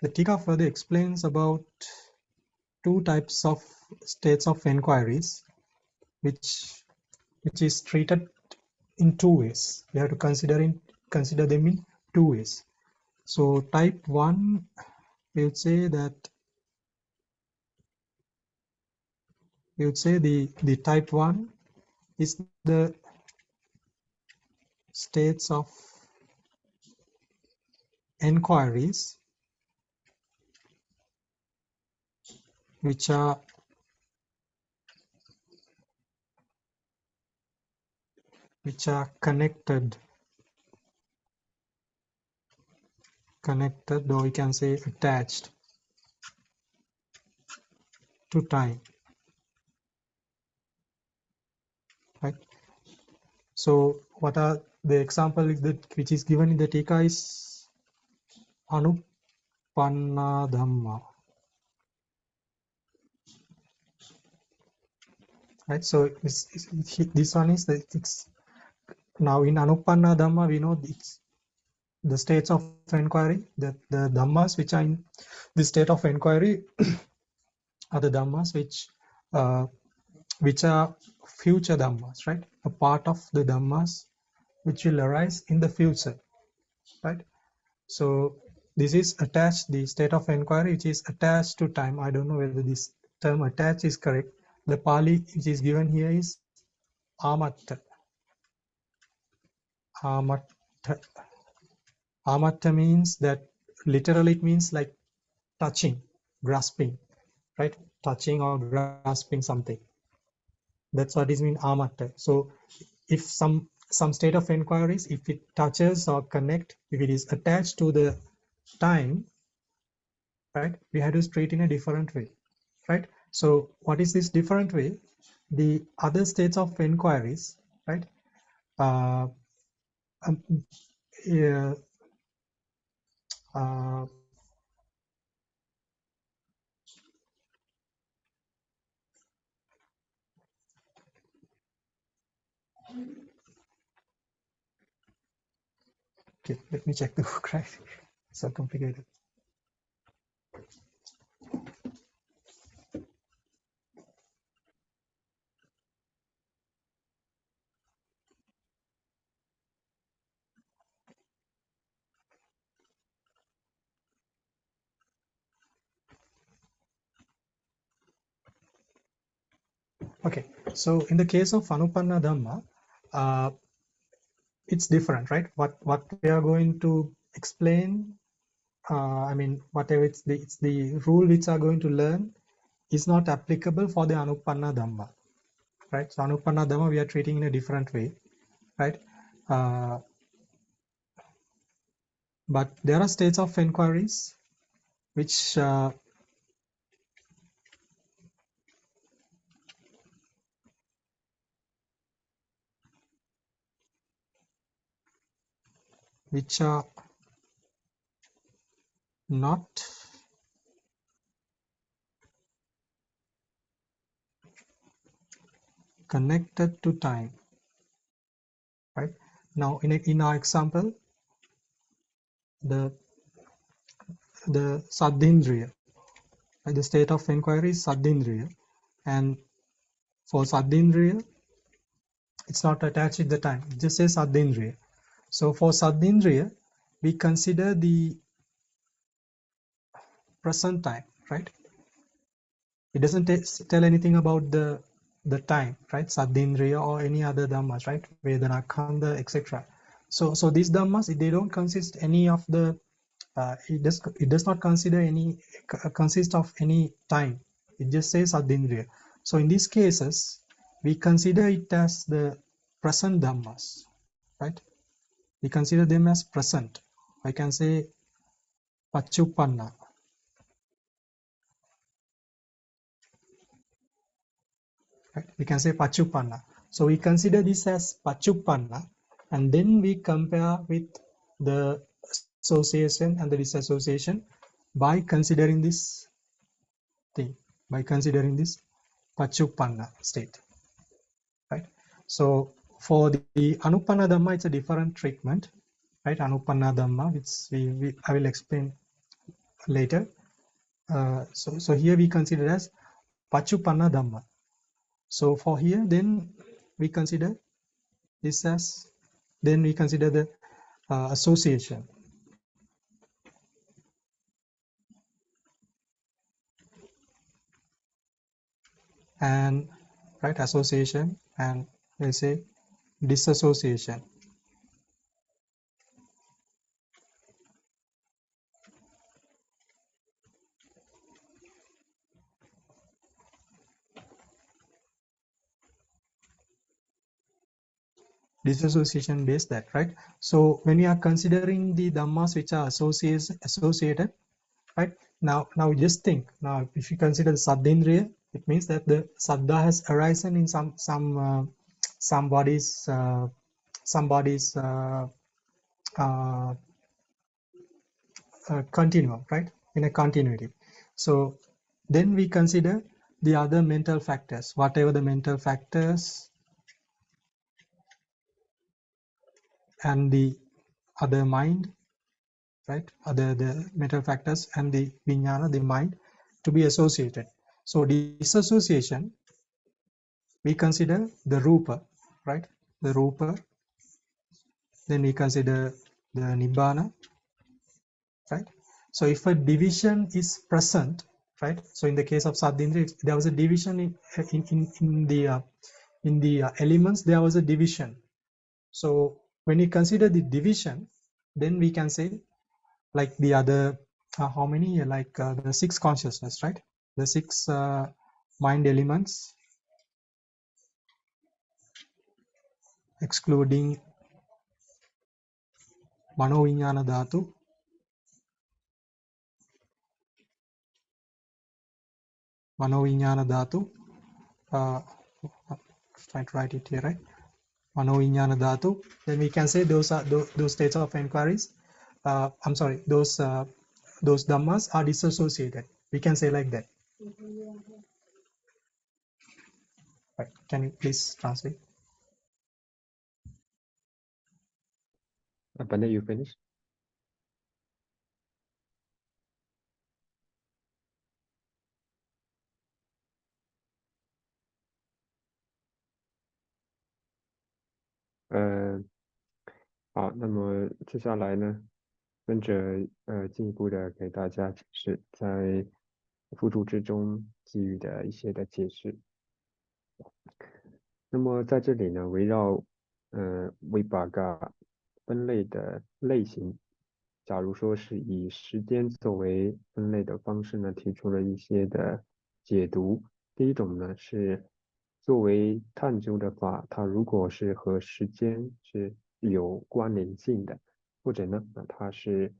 the Tika further explains about two types of states of inquiries, which is treated in two ways. We have to consider them in two ways. So type 1, we would say that the type 1 is the states of inquiries which are connected, or we can say attached to time, right? So what are the example which is given in the Tika is Anupanna Dhamma, right? So this one is it's now in Anupanna Dhamma, we know it's the states of inquiry, the dhammas which are in the state of inquiry are the dhammas which are future dhammas, right? A part of the dhammas which will arise in the future, right? So this is attached, the state of inquiry which is attached to time. I don't know whether this term attached is correct. The Pali which is given here is amatta. Amatta means that literally it means like touching, grasping, right? Touching or grasping something. That's what is mean amatta. So if some state of inquiries, if it touches or connect, if it is attached to the time, right, we have to treat in a different way, right? So what is this different way? The other states of inquiries, right? Okay, let me check the book, right? It's so complicated. Okay, so in the case of Anupanna Dhamma, it's different, right? What we are going to explain, I mean, whatever it's the rule which are going to learn is not applicable for the Anupanna Dhamma, right? So Anupanna Dhamma we are treating in a different way, right? But there are states of inquiries which are not connected to time, right? Now in our example, the Saddhindriya, right? The state of inquiry is Saddhindriya, and for Saddhindriya it's not attached with the time, it just says Saddhindriya. So for Saddhindriya we consider the present time, right? It doesn't tell anything about the time, right? Saddhindriya or any other dhammas, right? Vedana, Khandha, etc. So these dhammas, they don't consist any of the it does not consider any consist of any time. It just says Saddhindriya. So in these cases we consider it as the present dhammas, right? We consider them as present. I can say Pachupanna. Right? We can say Pachupanna. So we consider this as Pachupanna, and then we compare with the association and the disassociation by considering this thing, by considering this Pachupanna state. Right? So for the Anupanna Dhamma, it's a different treatment, right? Anupanna Dhamma, which I will explain later. So here we consider as Pachupanna Dhamma. So for here, then we consider this as, then we consider the association. And right, association, and we'll say disassociation. Disassociation based that, right? So when we are considering the dhammas which are associated, right? Now just think, now if you consider the Saddhindriya, it means that the Saddha has arisen in somebody's continuum, right? In a continuity. So then we consider the other mental factors, whatever the mental factors and the other mind, right? The mental factors and the vijnana, the mind, to be associated. So disassociation, we consider the rupa, right? The rupa. Then we consider the nibbana, right? So if a division is present, right? So in the case of Saddhindriya, there was a division in the elements. There was a division. So when you consider the division, then we can say, like the other how many, like the 6 consciousness, right? The 6 mind elements, excluding Mano Vijnana Dhatu, Mano Vijnana Dhatu, try to write it here, right? Mano Vijnana Dhatu. Then we can say those are those states of inquiries. I'm sorry, those dhammas are disassociated. We can say like that. Right. Can you please translate? Pandey, you finish?好，那么接下来呢，跟着进一步的给大家解释在附注之中给予的一些的解释。那么在这里呢，围绕Vibhaga 分类的类型，假如说是以时间作为分类的方式呢，提出了一些的解读。第一种呢是作为探究的法，它如果是和时间是有关联性的，或者呢它是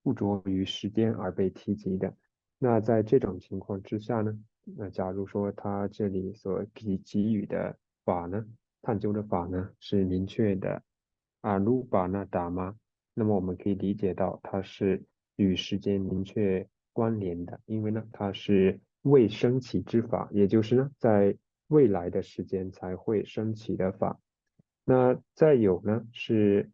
附着于时间而被提及的，那在这种情况之下呢，那假如说它这里所给予的法呢，探究的法呢是明确的Anupana Dhamma，那么我们可以理解到它是与时间明确关联的，因为呢它是未升起之法，也就是呢在未来的时间才会升起的法。那再有呢，是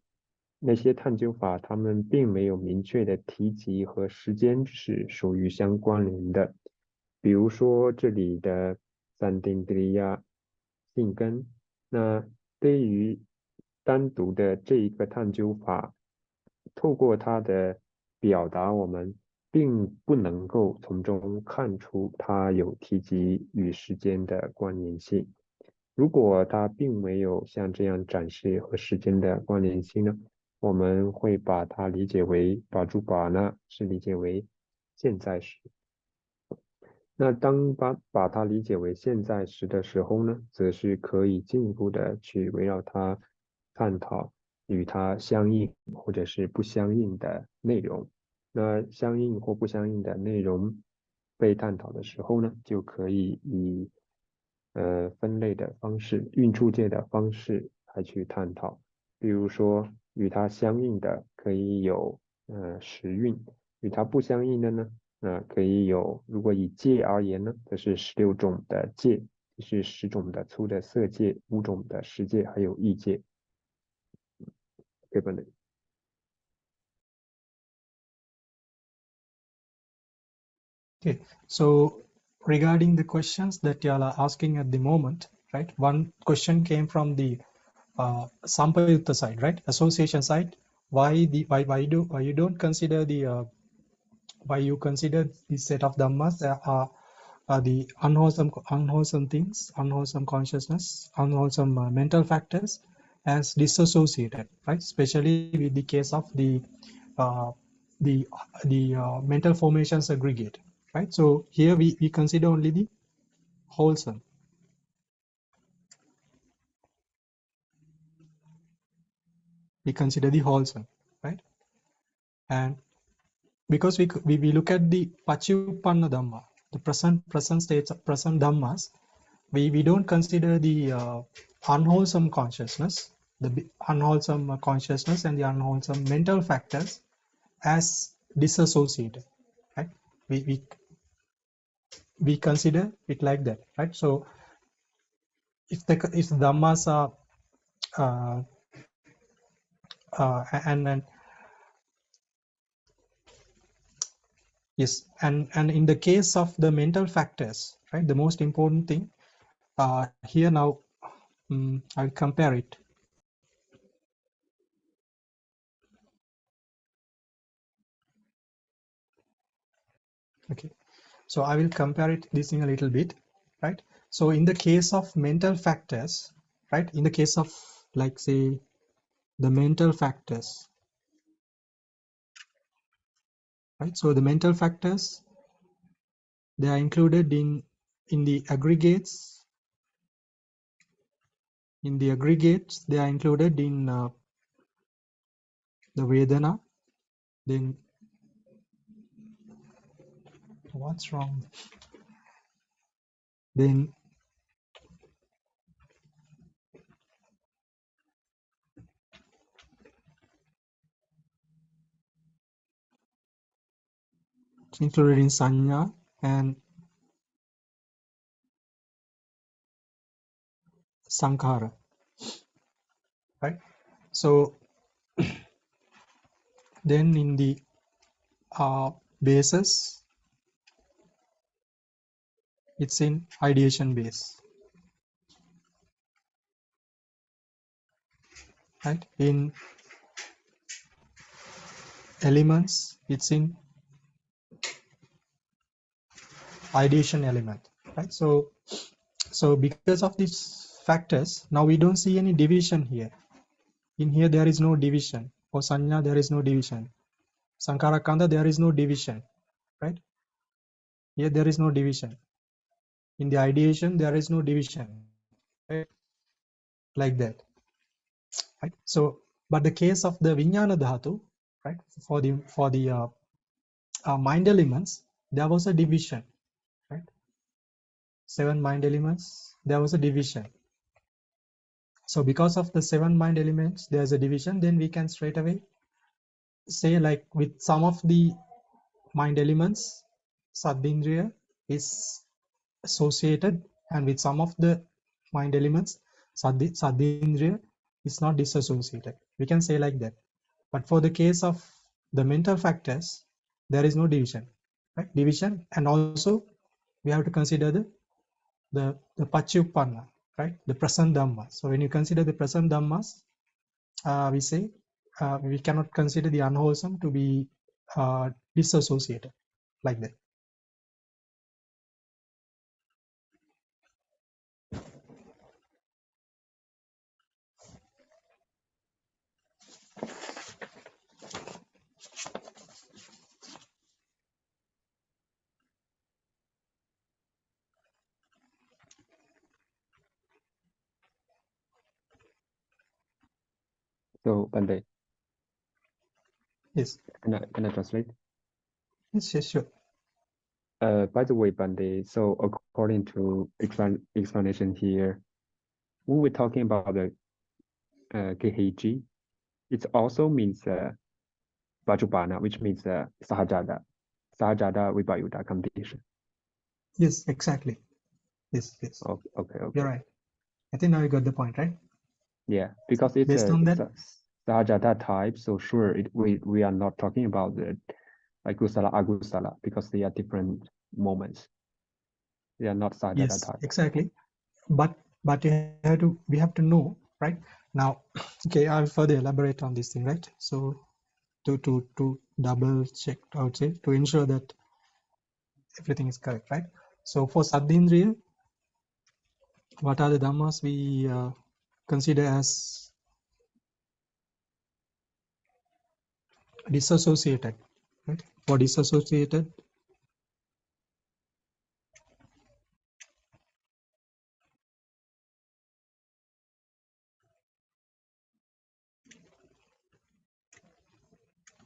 那些探究法，他们并没有明确的提及和时间是属于相关联的。比如说这里的三丁德利亚性根，那对于单独的这一个探究法，透过它的表达，我们并不能够从中看出它有提及与时间的关联性。如果它并没有像这样展示和时间的关联性呢，我们会把它理解为把住把呢是理解为现在时。那当把它理解为现在时的时候呢，则是可以进一步的去围绕它探讨与它相应或者是不相应的内容。那相应或不相应的内容被探讨的时候呢，就可以以分类的方式、运处界的方式来去探讨。比如说，与它相应的可以有时运，与它不相应的呢？可以有，如果以界而言呢，则是16种的界，是10种的粗的色界，5种的识界，还有意界。Okay. Okay, so regarding the questions that you all are asking at the moment, right? One question came from the Sampayutta side, right? Association side. Why you don't consider the why you consider the set of dhammas are the unwholesome things, unwholesome consciousness, unwholesome mental factors as disassociated, right? Especially with the case of the mental formations aggregate, right? So here we consider only the wholesome. We consider the wholesome, right? And because we look at the Paccuppanna Dhamma, the present states, present Dhammas, we don't consider the unwholesome consciousness, the unwholesome consciousness and the unwholesome mental factors as disassociated, right? We consider it like that, right? So if the dhammas are and yes, and in the case of the mental factors, right, the most important thing here now, I'll compare it. Okay, so I will compare this in a little bit, right? So in the case of mental factors, right, in the case of, like, say, the mental factors, right? So the mental factors, they are included in the aggregates. In the aggregates, they are included in the Vedana. Then what's wrong? Then it's included in Sanya and Sankhara, right? So then in the bases, it's in ideation base, right? In elements, it's in ideation element, right? So because of these factors, now we don't see any division here. In here there is no division. For Sanya there is no division. Sankhara Kanda there is no division, right? Here there is no division. In the ideation there is no division, right? Like that, right? So but the case of the Vijnana Dhatu, right, for the mind elements, there was a division, right? 7 mind elements, there was a division. So because of the 7 mind elements, there's a division, then we can straight away say, like, with some of the mind elements, Saddindriya is associated and with some of the mind elements, Saddhindriya is not disassociated. We can say like that. But for the case of the mental factors, there is no division, right? Division, and also we have to consider the Paccuppanna, right? The present Dhamma. So when you consider the present Dhammas, we say we cannot consider the unwholesome to be disassociated like that. So, Bande, Yes. can I translate? Yes, yes, sure. By the way, Bande, so according to explanation here, when we're talking about the KHG, it also means Vajupana, which means Sahajada Vibayuda condition. Yes, exactly. Yes, yes. Okay. You're right. I think now you got the point, right? Yeah, because it's Based a on that, Sahajada type, so sure, we are not talking about the like Gusala, Agusala, because they are different moments. They are not Sahajada yes, type. exactly. But we have to know, right? Now, okay, I'll further elaborate on this thing, right? So to double check, I would say, to ensure that everything is correct, right? So for Saddhindriya, what are the dhammas we consider as disassociated, right? For disassociated,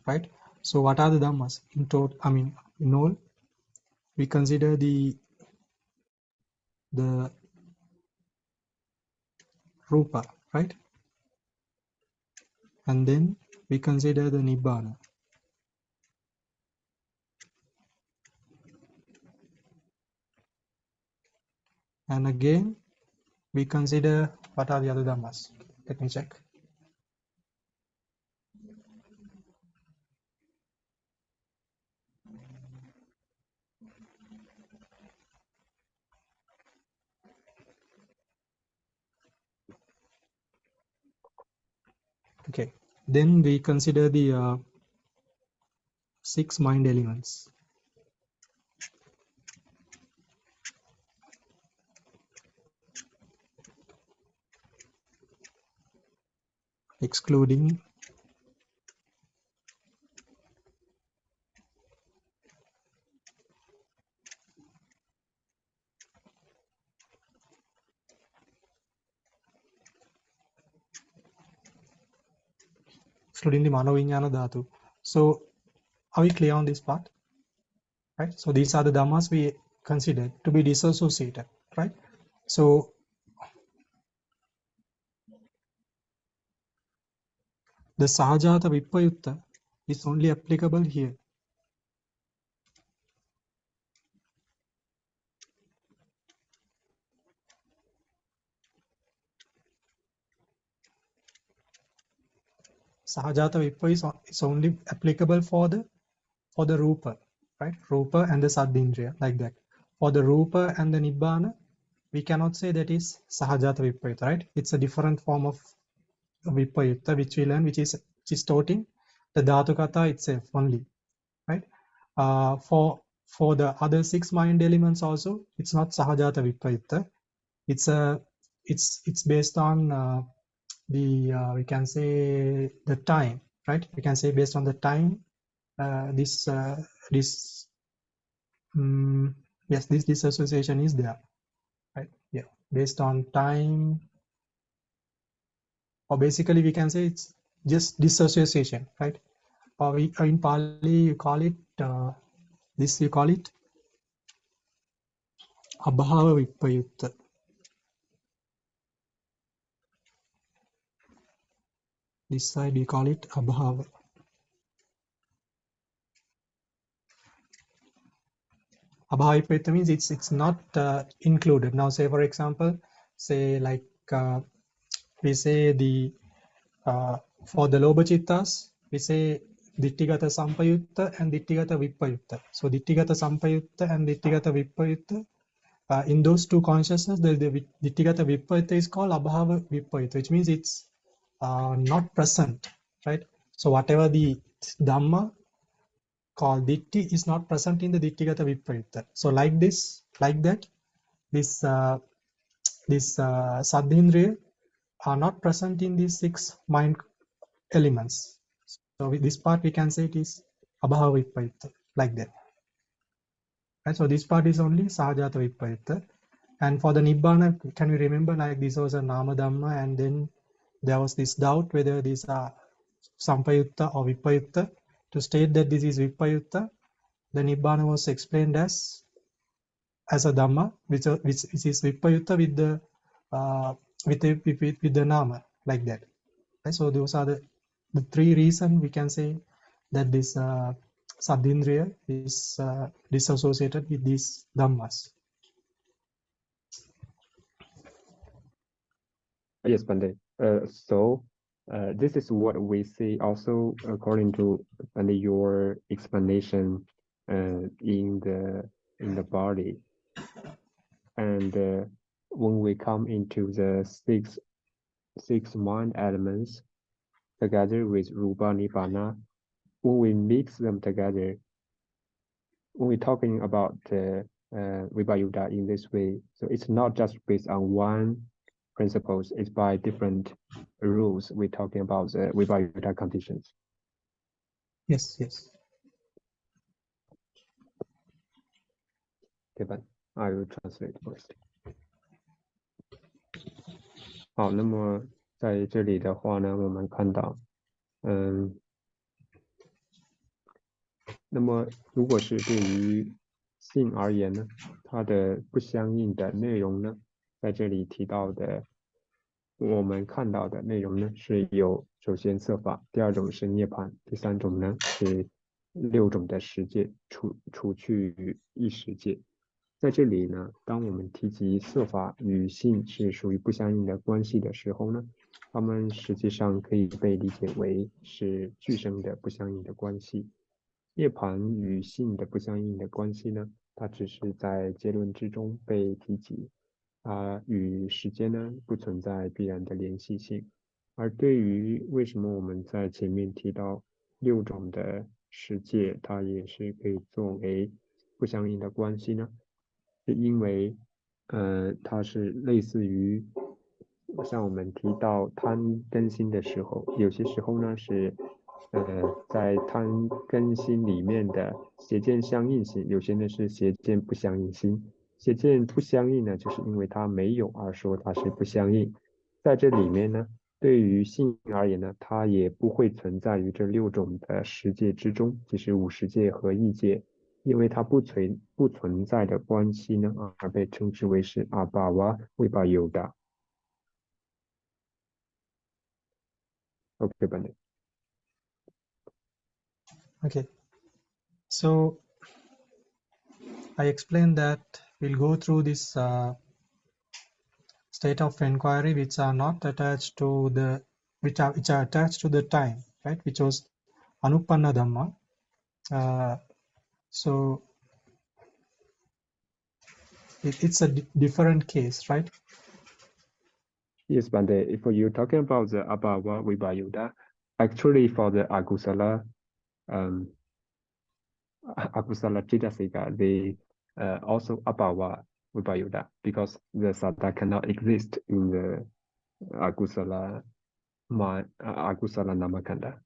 right? So what are the dhammas? In total, I mean, in all, we consider the rupa, right? And then we consider the nibbana. And again, we consider what are the other dhammas. Let me check. Okay, then we consider the 6 mind elements. Excluding the Manoviññāna Dhatu. So are we clear on this part? Right? So these are the dhammas we consider to be disassociated, right? So the Sahajata Vipayutta is only applicable here. Sahajata Vipayutta is only applicable for the Rupa, right? Rupa and the Saddhindriya, like that. For the Rupa and the Nibbana, we cannot say that is Sahajata Vipayutta, right? It's a different form of Vipayutta which we learn, which is taught in the Dhātukathā itself only, right? For the other 6 mind elements also, it's not Sahajata Vipayutta. It's based on we can say the time, right? We can say based on the time this disassociation is there, right? Yeah, based on time, or basically we can say it's just disassociation, right? Or we in Pali you call it this, you call it abhava vipayutta. This side we call it abhava Abhava Vipayutta means it's not included. Now, say for example, say like we say the for the Lobha Chittas, we say Ditthigata Sampayutta and Ditthigata Vipayutta. So Ditthigata Sampayutta and Ditthigata Vipayutta, in those two consciousness, the Ditthigata Vipayutta is called Abhava Vipayutta, which means it's not present, right? So whatever the Dhamma called Ditti is not present in the Ditthigata Vipayutta. So like this, like that, this Saddhindriya are not present in these 6 mind elements. So with this part we can say it is Abhava Vipayutta, like that. Right? So this part is only Sahajata Vipayutta. And for the Nibbana, can we remember like this was a Nama Dhamma, and then there was this doubt whether these are Sampayutta or Vipayutta. To state that this is Vipayutta, the Nibbana was explained as a Dhamma, which is Vipayutta with the with the Nama, like that. Right? So those are the 3 reasons we can say that this Saddhindriya is disassociated with these Dhammas. Yes, Bande. So this is what we see also according to your explanation in the body. And when we come into the six mind elements together with Rupa Nibbana, when we mix them together, when we're talking about the Vipayutta in this way, so it's not just based on one principles, it's by different rules. We're talking about the Vipayutta conditions. Yes, yes. Okay, but I will translate first. 好，那么在这里的话呢，我们看到，那么如果是对于性而言呢，它的不相应的内容呢，在这里提到的，我们看到的内容呢，是有首先色法，第二种是涅槃，第三种呢是6种的十界，除去异十界。在这里呢，当我们提及色法与性是属于不相应的关系的时候呢，它们实际上可以被理解为是俱生的不相应的关系。涅槃与性的不相应的关系呢，它只是在结论之中被提及，与时间呢不存在必然的联系性。而对于为什么我们在前面提到6种的十界，它也是可以作为不相应的关系呢？是因为它是类似于像我们提到贪根心的时候，有些时候呢是在贪根心里面的邪见相应心，有些呢是邪见不相应心。邪见不相应呢，就是因为它没有而说它是不相应。在这里面呢，对于性而言呢，它也不会存在于这6种的十界之中，即是五十界和异界。因为它不存在的关系呢，而被称之为是阿巴瓦维巴尤达。Okay, Bande. Okay. So I explained that we'll go through this state of inquiry which are not attached to the which are attached to the time, right? Which was Anupanna Dhamma. So it's a different case, right? Yes, Bande. If you're talking about the Abhava Vipayutta, actually for the Agusala Citasika, they also Abhava Vipayutta, because the Sattva cannot exist in the Agusala Namakanda.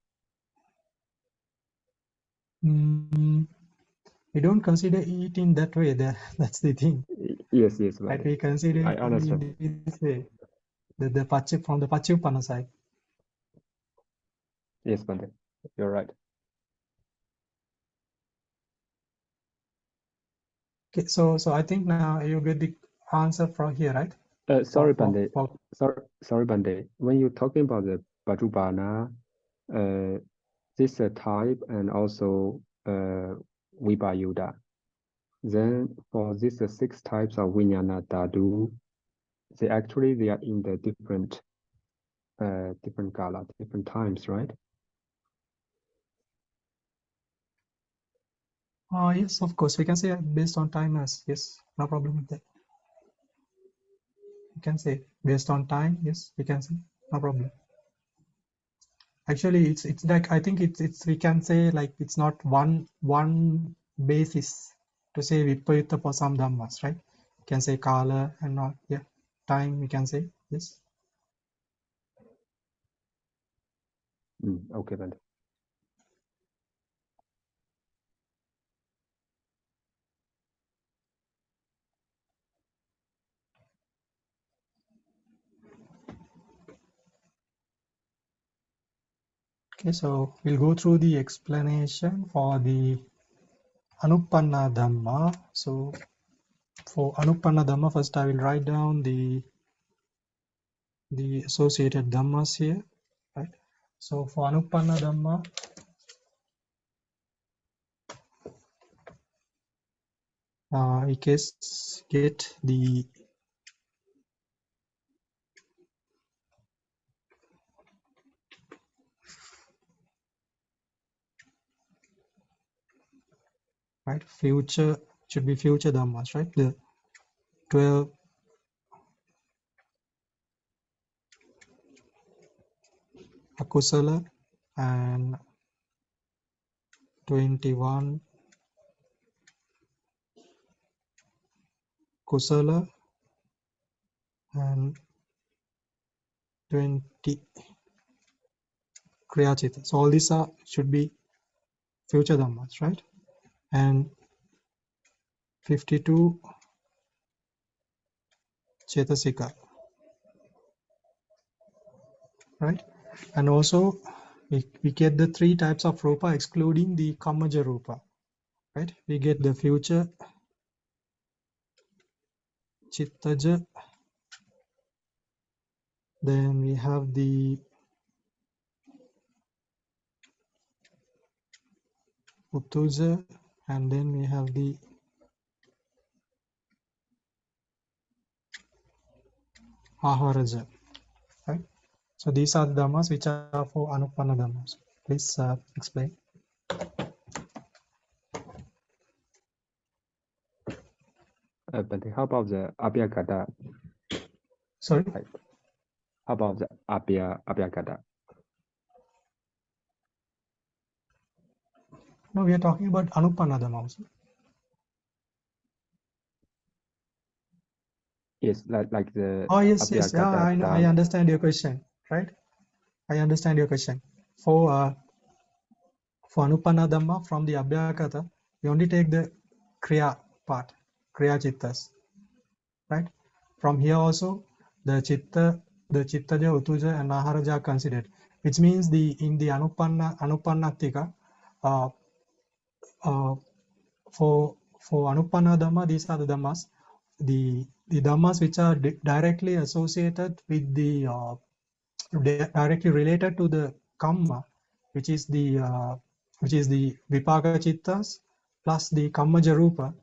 We don't consider it in that way. That's the thing. Yes, right? We consider I it understand. in this way. From the Paccuppanna side. Yes, Bande, you're right. Okay, so I think now you get the answer from here, right? Sorry, Bande. Sorry, Bande. When you're talking about the Bajubana, this type and also Vipayutta, Then for these 6 types of vijnana dhatu, they are in the different kala, different times, right? Yes, of course. We can say based on time as yes, no problem with that. You can say based on time, yes, we can say no problem. Actually, it's like I think it's we can say like it's not one basis to say vipayutta for some dhammas, right? You can say kala and not yeah time. We can say yes. Okay, Bante. Okay, so we'll go through the explanation for the Anupanna Dhamma. So for Anupanna Dhamma, first I will write down the associated Dhammas here, right? So for Anupanna Dhamma, we get the right future should be future Dhammas, right? The 12 akusala and 21 kusala and 20 kriya chitta. So all these should be future Dhammas, right? And 52 chetasika, right? And also we get the 3 types of rupa excluding the kamaja rupa, right? We get the future chittaja, then we have the uttuja, and then we have the aharaja, right? So these are the dhammas which are for anupanna dhammas. Please explain. Bante, how about the abhyagata Sorry. type? How about the abhyagata? No, we are talking about anupanna dhamma also. Yes, like the Oh yes, yeah, abhyagata I understand your question, right? I understand your question. For anupanna dhamma from the abhyagata, we only take the kriya part, kriya chittas, right? From here also, the chittaja, utuja, and aharaja are considered, which means in the anupannaktika, for anupanna dhamma, these are the dhammas, the dhammas which are directly associated with the directly related to the kamma, which is the vipaka chittas plus the kammaja rupa.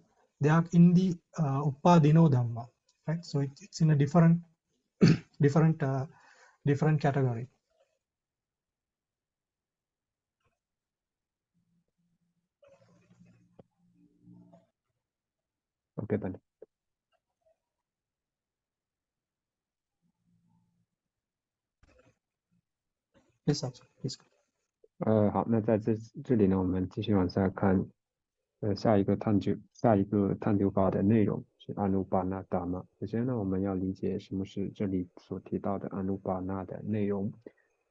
They are in the upadino dhamma, right? So it's in a different different category. Okay, Bante. Yes, sir. Please. 好，那在这里呢，我们继续往下看，下一个探究法的内容是阿努巴那达玛。首先呢，我们要理解什么是这里所提到的阿努巴那的内容。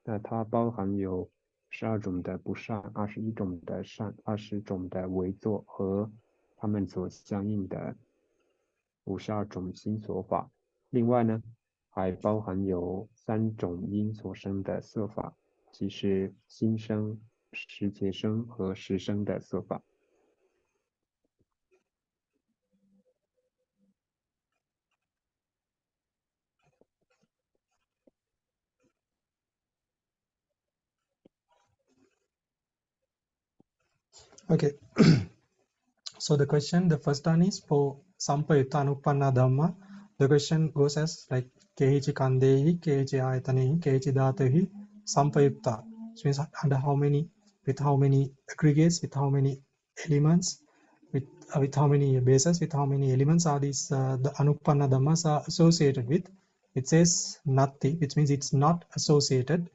那它包含有12种的不善、21种的善、20种的为作和它们所相应的52种心所法。另外呢，还包含有3种因所生的色法，即是心生、时节生和时生的色法。Okay. So the question, the first one is for Sampayutta Anupanna Dhamma. The question goes as like Kehichi Kandehi, Kehichi Ayatanehi, Kehichi Dhatuhi, Sampayutta. Which means under how many, with how many aggregates, with how many elements, with how many bases, with how many elements are these the Anupanna Dhammas are associated with. It says Natti, which means it's not associated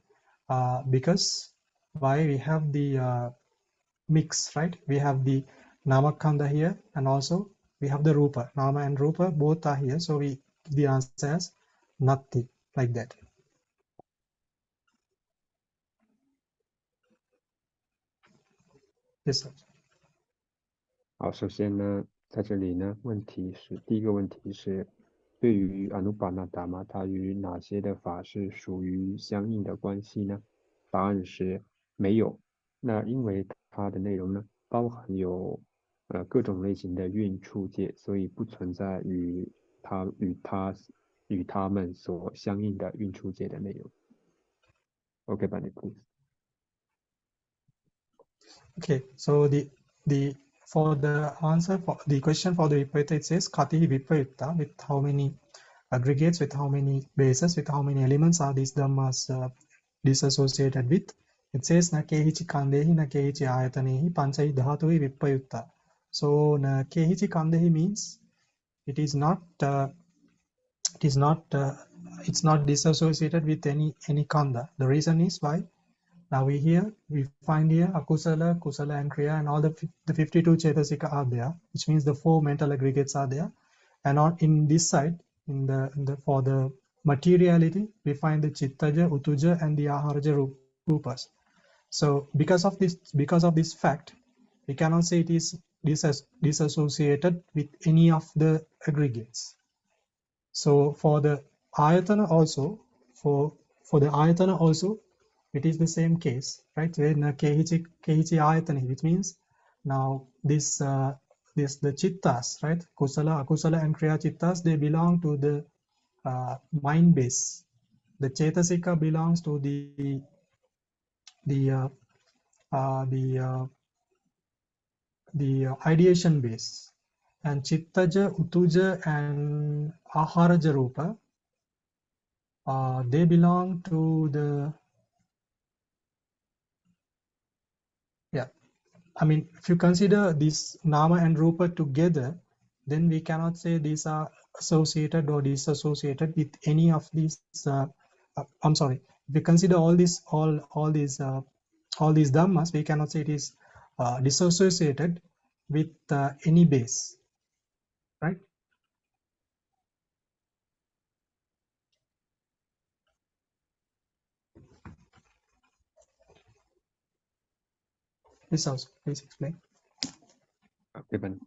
because why we have the mix, right? We have the Namakanda here and also we have the Rupa. Nama and Rupa both are here, so we give the answer as Natti, like that. Yes, sir. 好，首先呢，在这里呢，第一个问题是，对于阿努巴那达玛，它与哪些的法是属于相应的关系呢？答案是没有。那因为它的内容呢，包含有各种类型的蕴处界，所以不存在与它们所相应的蕴处界的内容。Okay, Bani, please. Okay, so for the answer for the question for the Vipayutta, it says Kati Vipayutta, with how many aggregates, with how many bases, with how many elements are these dhammas disassociated with. It says na kehichi kandehi na kehichi ayatanehi panchai dhatui vipayutta. So na kehichi kandehi means it is not it's not disassociated with any kanda. The reason is why now we find here akusala, kusala and kriya, and all the 52 chetasika are there, which means the 4 mental aggregates are there. And on in this side, in the for the materiality, we find the chittaja, utuja, and the aharaja rupas. So because of this fact, we cannot say it is disassociated with any of the aggregates. So for the ayatana also, for the ayatana also, it is the same case, right? Kehichi ayatani, which means now this the chittas, right? Kusala, akusala, and kriya chittas, they belong to the mind base. The chetasika belongs to the ideation base, and chittaja, utuja, and aharaja rupa, they belong to the I mean, if you consider this nama and rupa together, then we cannot say these are associated or disassociated with any of these. I'm sorry. If we consider all these dhammas, we cannot say it is disassociated with any base, right? This also, please explain. Okay, Bani.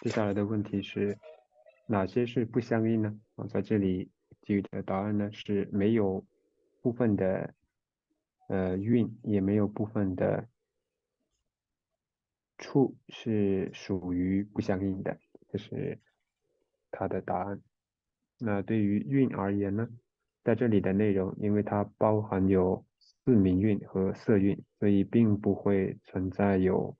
接下来的问题是哪些是不相应呢？在这里给予的答案呢是没有部分的蕴，也没有部分的处是属于不相应的，这是它的答案。那对于蕴而言呢，在这里的内容，因为它包含有四名蕴和色蕴，所以并不会存在有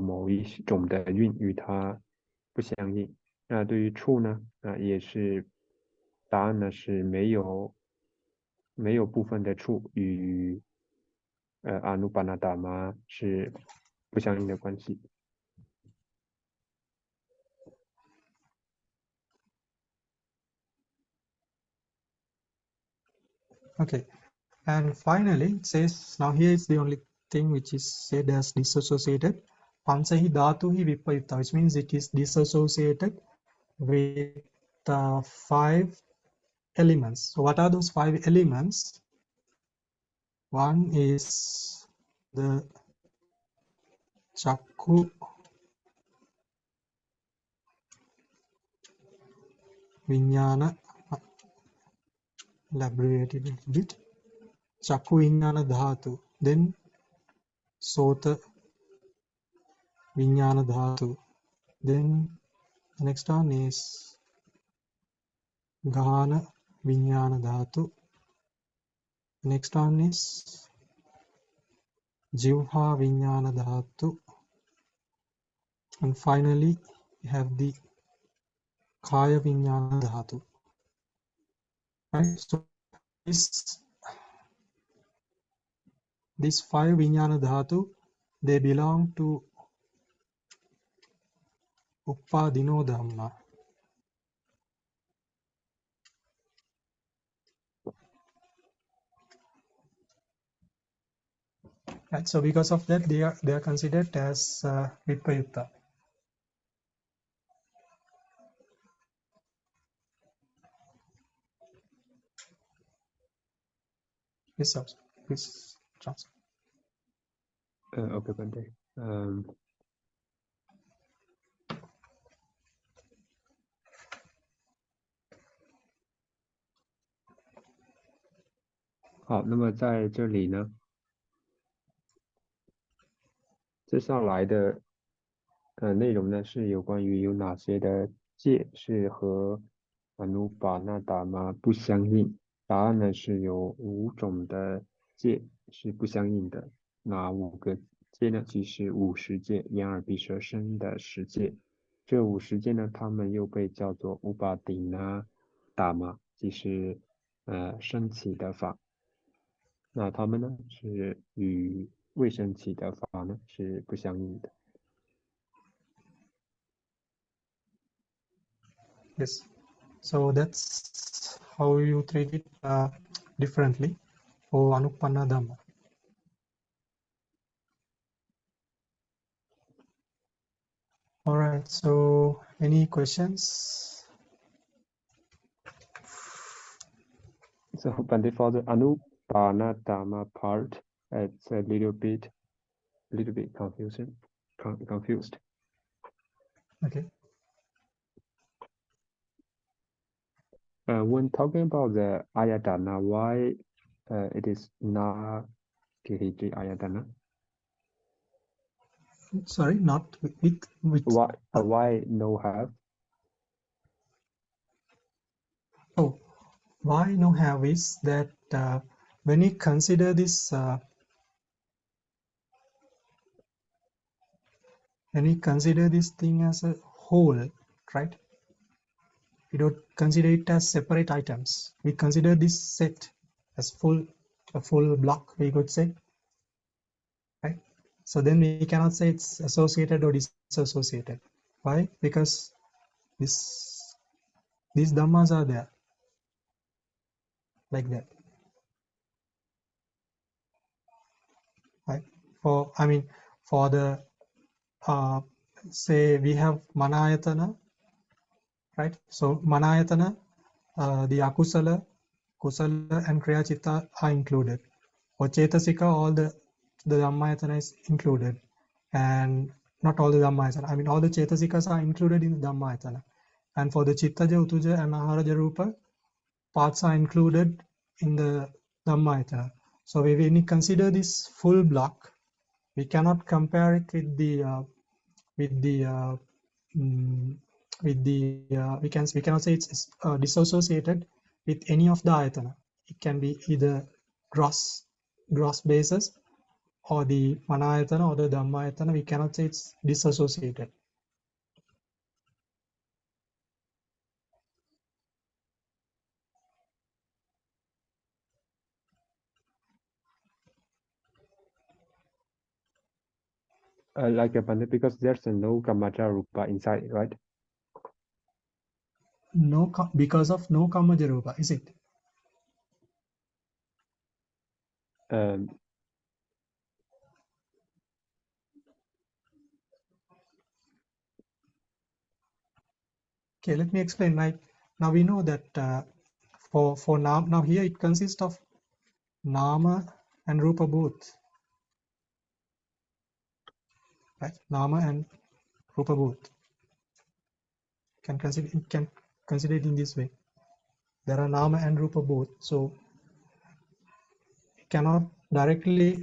某一种的蕴与它不相应。那对于处呢，也是答案呢是没有部分的处与阿努巴那达玛是不相应的关系。Okay, and finally it says, now here is the only thing which is said as disassociated. Panchahi dhatuhi vipayutta, which means it is disassociated with 5 elements. So what are those 5 elements? One is the chakku viññāna, elaborate it a little bit. Chakku viññāna dhatu, then sota viññāna dhatu, then the next one is ghana viññāna dhatu, next one is Jivha Vijnana Dhatu, and finally we have the Kaya Vijnana Dhatu. Right? So these 5 Vijnana Dhatu, they belong to Uppadino Dhamma. Right? So because of that, they are considered as Vipayutta. Yes, sir. Please translate. Okay, Bante. 好，那么在这里呢，接下来的内容呢是有关于有哪些的戒是和Anupanadhamma不相应。答案呢是有5种的戒是不相应的。哪5个戒呢？即是50戒，眼耳鼻舌身的10戒。这50戒呢，它们又被叫做Upadina-dhamma，即是升起的法。那它们呢是与未升起的法呢是不相应的。Yes. So that's how you treat it differently for Anupanna Dhamma. All right. So any questions? So, Bante, for the Anupanadhamma part, it's a little bit confused. Okay. When talking about the Ayatana, why it is not Kiriji Ayatana? Sorry, not with Why no have? Oh, why no have is that when we consider this thing as a whole, right? We don't consider it as separate items. We consider this set as a full block, we could say, right? So then we cannot say it's associated or disassociated. Why? Because these dhammas are there, like that. Right? For the say we have manayatana, right? So manayatana, the akusala, kusala, and kriya chitta are included. For chetasika, all the dhammayatana is included, and not all the dhammayatana. All the chetasikas are included in the dhammayatana. And for the chittaja, utuja, and aharaja rupa, parts are included in the dhammayatana. So when we consider this full block, we cannot compare it with we cannot say it's dissociated with any of the ayatana. It can be either gross basis or the manayatana or the dhammayatana. We cannot say it's disassociated. Like a Bante, because there's no Kamaja Rupa inside, right? No, because of no Kamaja Rupa, is it? Okay, let me explain. Right now we know that for now here it consists of nama and rupa both, right? Nama and rupa both. Can consider it in this way. There are nama and rupa both, so we cannot directly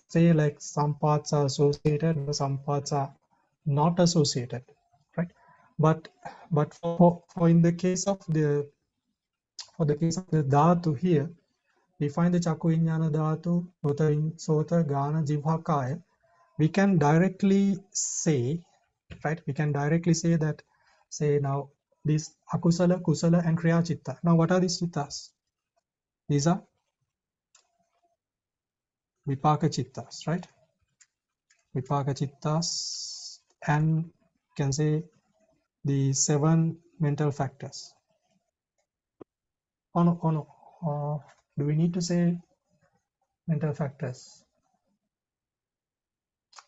say like some parts are associated or some parts are not associated, right? But for in the case of the dhatu here, we find the Chakku Viññāna Dhātu, Sota, Gana, Jivha, Kaya, we can directly say, right? We can directly say that, say now, this Akusala, Kusala, and Kriya Chitta. Now, what are these Chittas? These are Vipaka Chittas, right? Vipaka Chittas, and can say the 7 mental factors. Oh no. Do we need to say mental factors?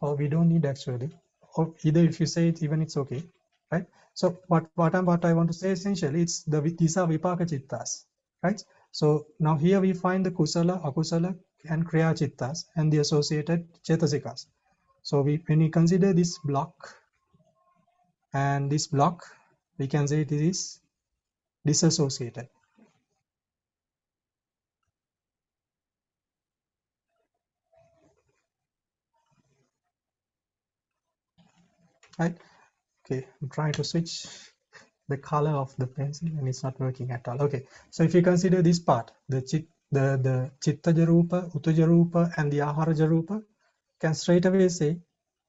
Or we don't need actually. Or either if you say it, even it's okay, right? So what I want to say essentially, these are Vipaka Chittas, right? So now here we find the Kusala, Akusala, and Kriya Chittas and the associated Chetasikas. So when we consider this block and this block, we can say it is disassociated. Right? Okay, I'm trying to switch the color of the pencil and it's not working at all. Okay, so if you consider this part, the Chittaja Rupa, Uttaja Rupa, and the Aharaja Rupa, can straight away say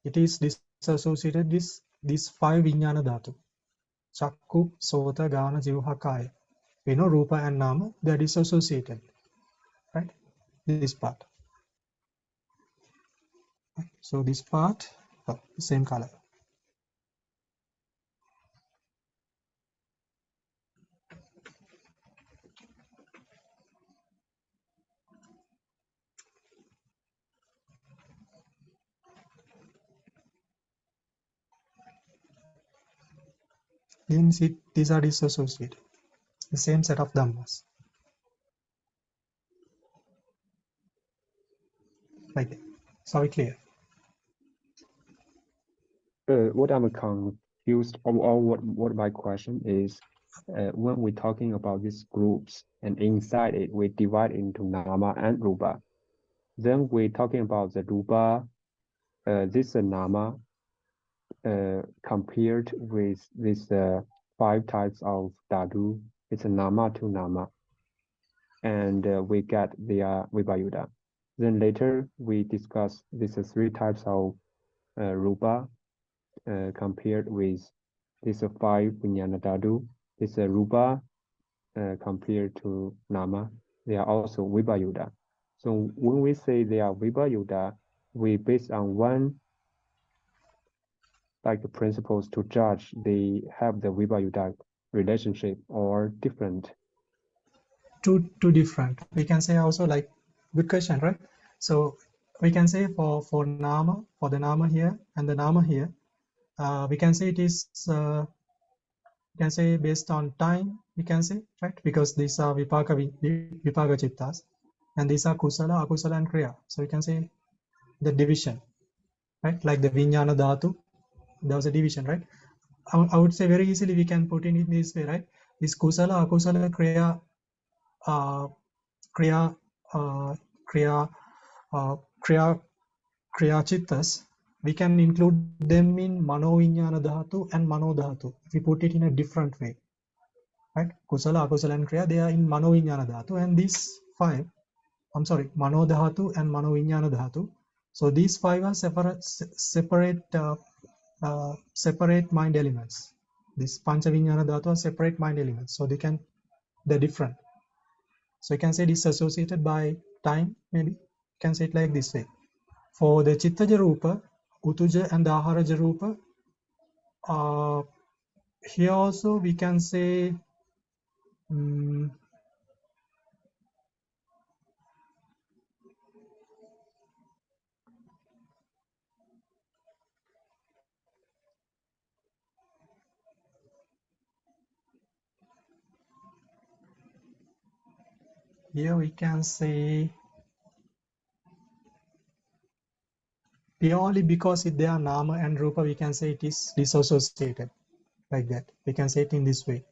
it is disassociated these 5 Viññāna Dhātu. Chakku, Sota, Gana, Jivha, Kaya. We know Rupa and Nama, they are disassociated, right? This part. So this part, same color. These are disassociated. The same set of Dhammas. Like that. So we clear. What I'm confused, or what my question is, when we're talking about these groups, and inside it, we divide into Nama and Rupa. Then we're talking about the Rupa, this Nama, compared with this 5 types of Dhatu, it's a Nama to Nama. And we get the Vibhayuda. Then later we discuss these 3 types of Rupa, compared with this 5 Viññāna Dhatu. This Rupa compared to Nama, they are also Vibhayuda. So when we say they are Vibhayuda, we based on one like the principles to judge they have the Vibhayuda relationship or different. Two different. We can say also like, good question, right? So we can say for Nama, for the Nama here and the Nama here, we can say it is we can say based on time, we can say, right? Because these are Vipaka Chittas and these are Kusala, Akusala, and Kriya. So we can say the division, right? Like the Viññāna Dhātu, there was a division, right? I would say very easily we can put in this way, right? This Kusala, Akusala, Kriya, Kriya Chittas, we can include them in Mano Viññāna Dhātu and Mano Dhātu. If we put it in a different way, right? Kusala, Akusala, and Kriya, they are in Mano Viññāna Dhātu, and these 5, I'm sorry, Mano Dhātu and Mano Viññāna Dhātu. So these 5 are separate mind elements. These Pancha Viññāna Dhātu are separate mind elements. So they're different. So you can say disassociated by time, maybe. You can say it like this way. For the Chittaja Rupa, Utuja and the Aharaja Rupa, here also we can say purely because they are Nama and Rupa, we can say it is disassociated, like that. We can say it in this way.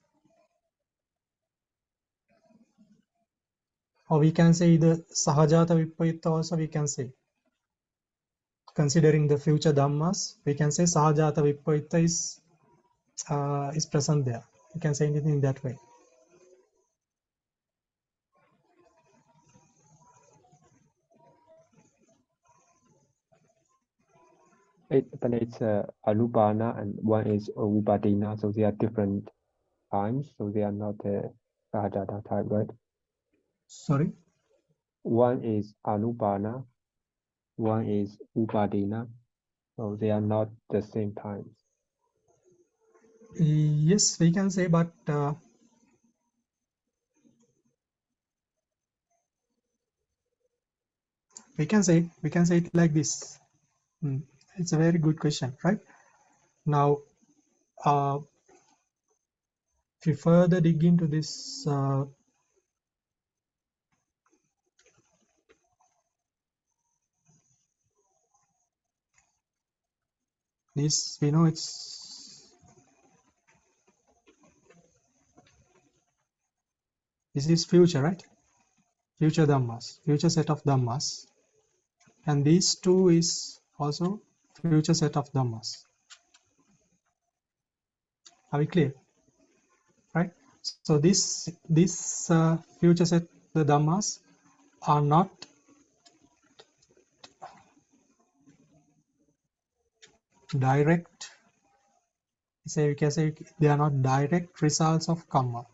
Or we can say the Sahajata Vipayutta also we can say. Considering the future Dhammas, we can say Sahajata Vipayutta is present there. We can say anything in that way. But it's Anubana and one is Upadina, so they are different times, so they are not Sahajata type, right? Sorry? One is Anubana, one is Upadina, so they are not the same times. Yes, we can say, but we can say it like this. It's a very good question, right? Now, if you further dig into this, this we know this is future, right? Future dhammas, future set of dhammas, and these two is also future set of dhammas. Are we clear? Right? So this future set the dhammas are not direct. Say we can say they are not direct results of karma.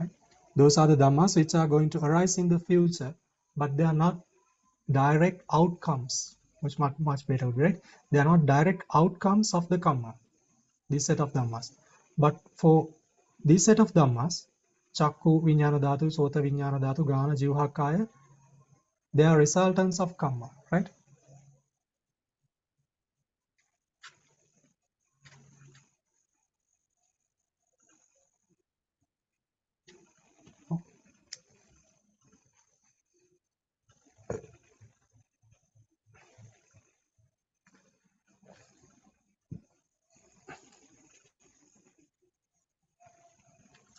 Right? Those are the dhammas which are going to arise in the future, but they are not direct outcomes. Much better, right? They are not direct outcomes of the karma. This set of dhammas. But for this set of dhammas, Chakku Vijnana Dhatu, Sota Vijnana Dhatu, Gana Jivha Kaya, they are resultants of karma, right?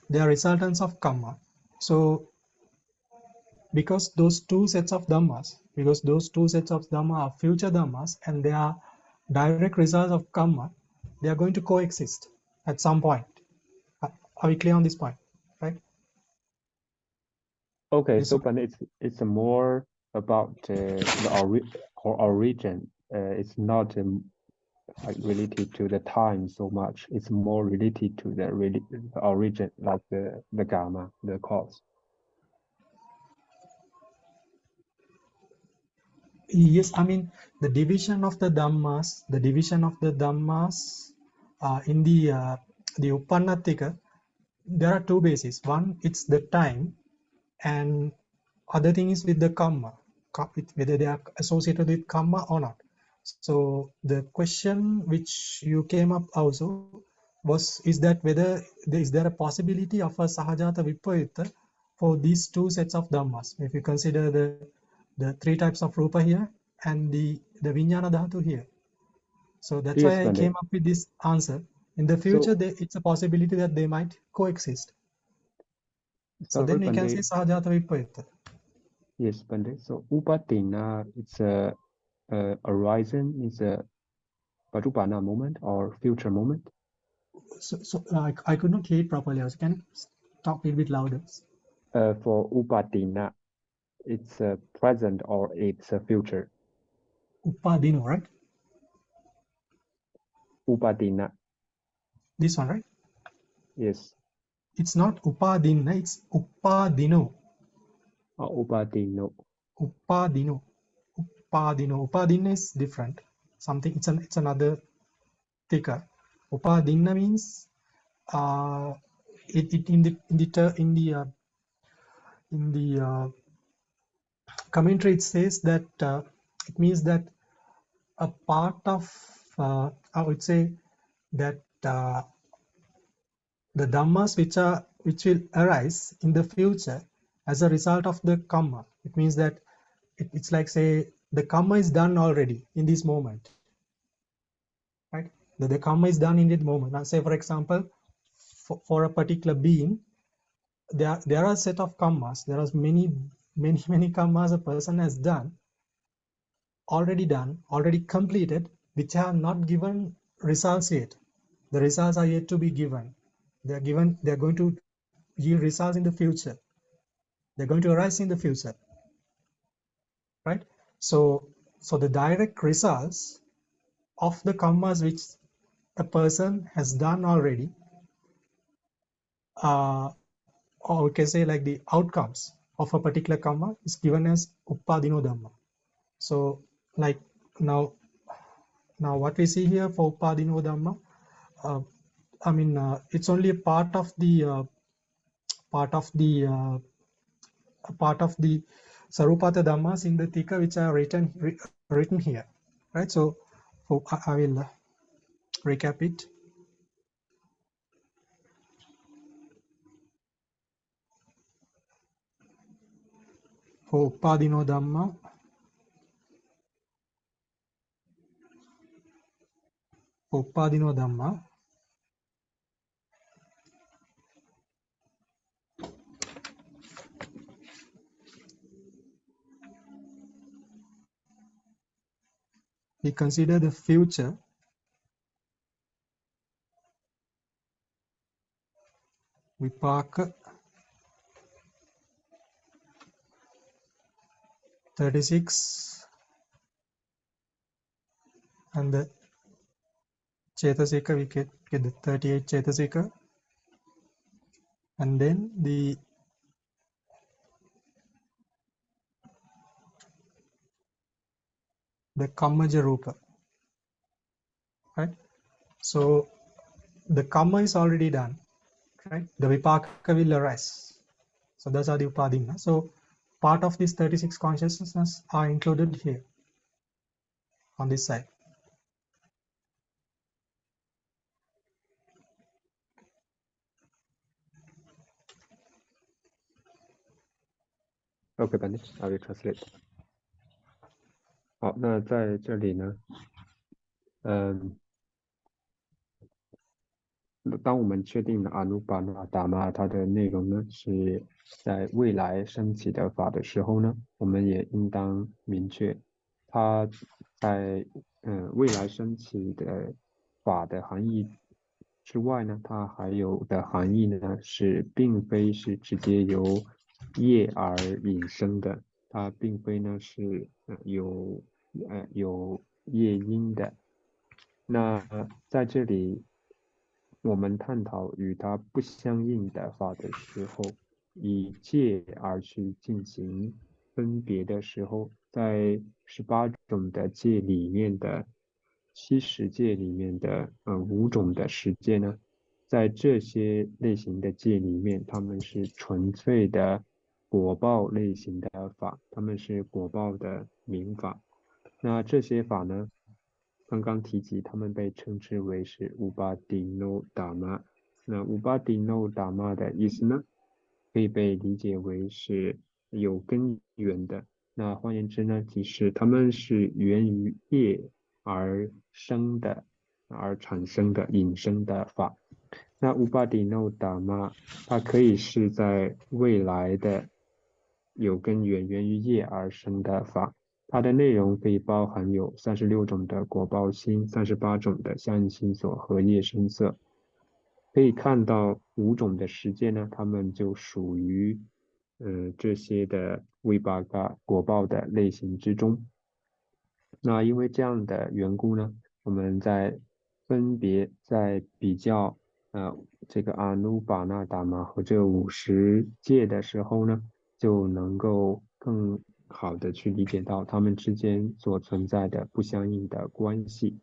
They are resultants of karma. So because those two sets of dhammas are future dhammas and they are direct results of karma, they are going to coexist at some point. Are we clear on this point, right? Okay, Yes, so but it's more about the origin. It's not like related to the time so much. It's more related to the origin, like the karma, the cause. Yes, I mean the division of the dhammas in the Upannatika, there are two bases. One, it's the time, and other thing is with the karma, whether they are associated with karma or not. So the question which you came up also is that whether is there a possibility of a sahajata vipayutta for these two sets of dhammas? If you consider the three types of rupa here and the vijnana dhatu here. So that's Yes, why I came up with this answer. In the future, it's a possibility that they might coexist. So then we can say sahajata vipayutta. Yes, Pandit. So Upadina, it's a horizon, is a Padupana moment or future moment. So I could not hear it properly. Also, can you talk a little bit louder? For Upadina, it's a present or it's a future. Upadino, right? Upadina. This one, right? Yes. It's not Upadina, it's Upadino. Upadino. Upadino. Upadino. Upadina is different. Something. It's another thicker. Upadina means in the commentary it says that it means that a part of I would say that the dhammas which will arise in the future as a result of the karma. It means that it's like, say, the karma is done already in this moment, right? The karma is done in that moment. Now, say for example, for a particular being, there are a set of karmas. There are many karmas a person has done, already completed, which have not given results yet. The results are yet to be given. They're going to yield results in the future. They're going to arise in the future, right? So so the direct results of the karmas which a person has done already, or we can say like the outcomes of a particular karma is given as Uppadino Dhamma. So like now what we see here for Uppadino Dhamma, I mean it's only a part of the Sarupata Dhammas in the Tika which are written here, right? So I will recap it. For Uppadino Dhamma, we consider the future Vipaka 36 and the Chetasika, we get the 38 Chetasika, and then the Kammaja Rupa, right? So the Kamma is already done, right? The Vipaka will arise. So those are the Upadina. So part of these 36 consciousness are included here on this side. Okay, Pandit, I will translate. 好，那在这里呢，当我们确定了阿努巴那达玛它的内容呢是在未来升起的法的时候呢，我们也应当明确，它在未来升起的法的含义之外呢，它还有的含义呢是并非是直接由业而引生的，它并非呢是有业因的。那在这里，我们探讨与它不相应的法的时候，以戒而去进行分别的时候，在18种的戒里面的70戒里面的5种的十戒呢，在这些类型的戒里面，它们是纯粹的果报类型的法，它们是果报的明法。那这些法呢，刚刚提及，他们被称之为是Uppadino Dhamma。那Uppadino Dhamma的意思呢，可以被理解为是有根源的。那换言之呢，即是他们是源于业而生的、而产生的、引生的法。那Uppadino Dhamma，它可以是在未来的有根源、源于业而生的法。它的内容可以包含有36种的果报心、38种的相应心所和业声色。可以看到5种的十戒呢，它们就属于这些的Vipaka果报的类型之中。那因为这样的缘故呢，我们在分别在比较这个阿努巴那达玛和这50戒的时候呢，就能够更好的去理解到它们之间所存在的不相应的关系。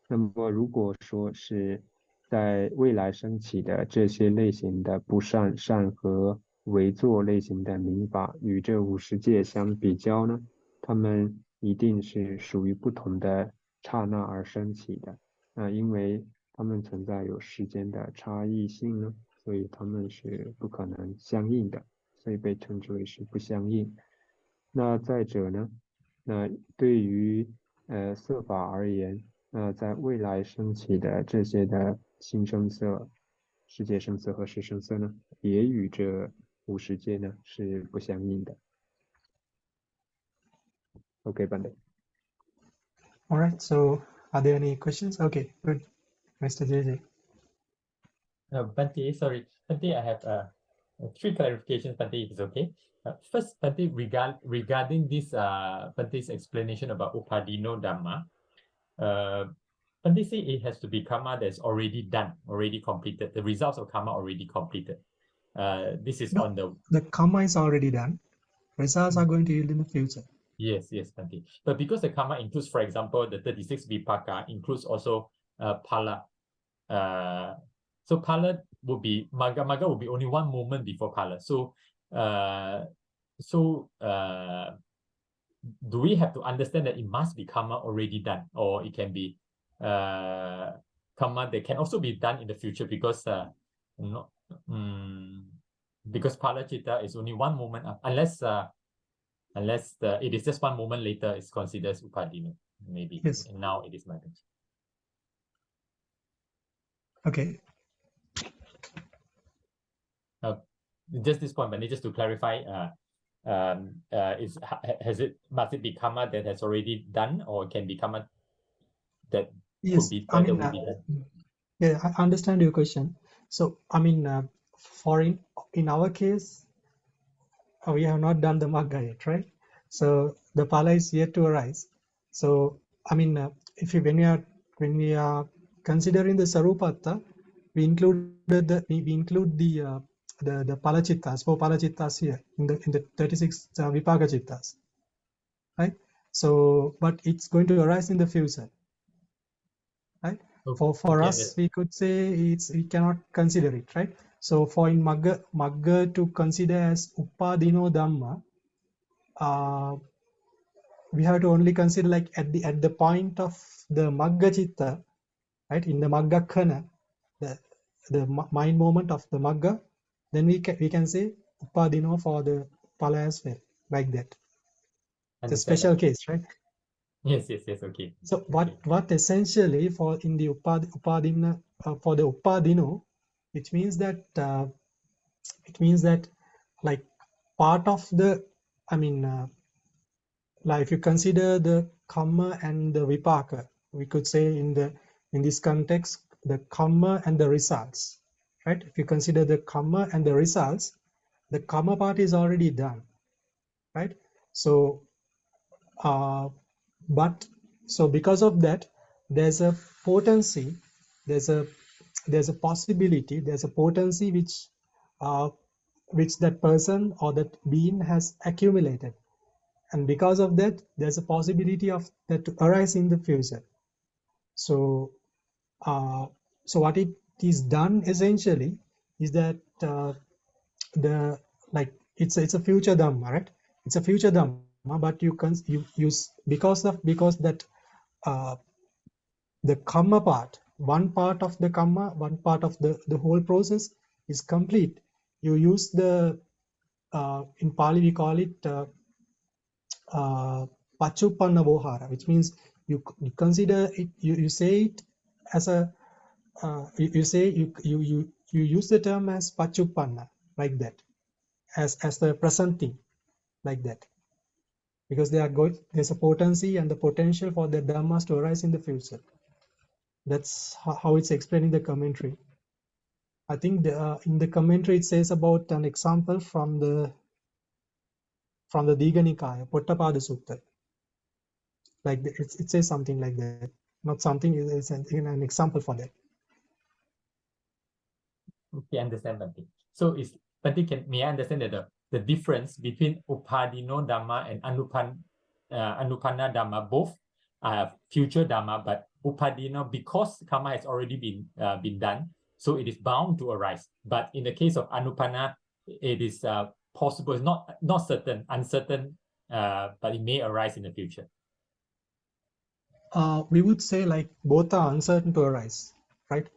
那么如果说是在未来升起的这些类型的不善、善和为作类型的民法与这50戒相比较呢，它们一定是属于不同的刹那而升起的。那因为它们存在有时间的差异性呢，所以它们是不可能相应的，所以被称之为是不相应。那再者呢，那对于色法而言，那在未来升起的这些的心声色、世界声色和识声色呢，也与这50戒呢是不相应的。Okay, Pandit. All right. So are there any questions? Okay, good. Mr. JJ. Bhante, sorry. Bhante, I have 3 clarifications, Bhante, if it's okay. First, Bhante, regarding this Bhante's explanation about Upadino Dhamma, Bhante say it has to be karma that's already done, already completed. The results of karma already completed. This is on the karma is already done. Results are going to yield in the future. Yes, Bhante. But because the karma includes, for example, the 36 vipaka includes also phala. So phala would be magga would be only one moment before phala. So do we have to understand that it must be karma already done, or it can be karma that can also be done in the future because because phala chitta is only one moment unless it is just one moment later it's considered as upadino, maybe. Yes. And now it is magga. Okay. Just this point, but just to clarify, must it be karma that has already done, or can be karma that Yes, could be I mean, will be done? Yeah, I understand your question. So, I mean, for in our case, we have not done the magga yet, right? So the phala is yet to arise. So, I mean, when we are considering the sarupatta, we include the phala chittas, 4 phala chittas here in the 36 vipaka chittas, right? So, but it's going to arise in the future, right? Okay. For us, we could say we cannot consider it, right? So for in magga to consider as upadino dhamma, we have to only consider like at the point of the magga chitta, right? In the magga khana, the mind moment of the magga, then we can say upadino for the phala as well, like that. It's a special case, right? Yes, okay. So what essentially for in the upadina for the upadino, it means that like part of the, I mean, like if you consider the karma and the vipaka, we could say in this context the karma and the results, right? If you consider the karma and the results, the karma part is already done, right? So but so because of that, there's a potency, there's a possibility, there's a potency which that person or that being has accumulated, and because of that there's a possibility of that to arise in the future. So so what it is done essentially is that the like it's a future dhamma, right? It's a future dhamma, but you use because that the karma part, one part of the karma, one part of the whole process is complete. You use the in Pali we call it pachupanna vohara, which means you consider it, you say it as a you say you use the term as pachupanna, like that, as the present thing, like that, because there's a potency and the potential for the dhammas to arise in the future. That's how it's explained in the commentary. I think in the commentary it says about an example from the Digha Nikaya, Pottapada Sutta. Like it says something like that. Not something, it's an example for that. Okay, understand, Bhante. So Bhante, may I understand that the difference between upadino dhamma and anupanna dhamma, both are future dhamma, but upadino, because karma has already been done, so it is bound to arise. But in the case of anupanna, it is possible, it's not certain, uncertain, but it may arise in the future. We would say like both are uncertain to arise, right?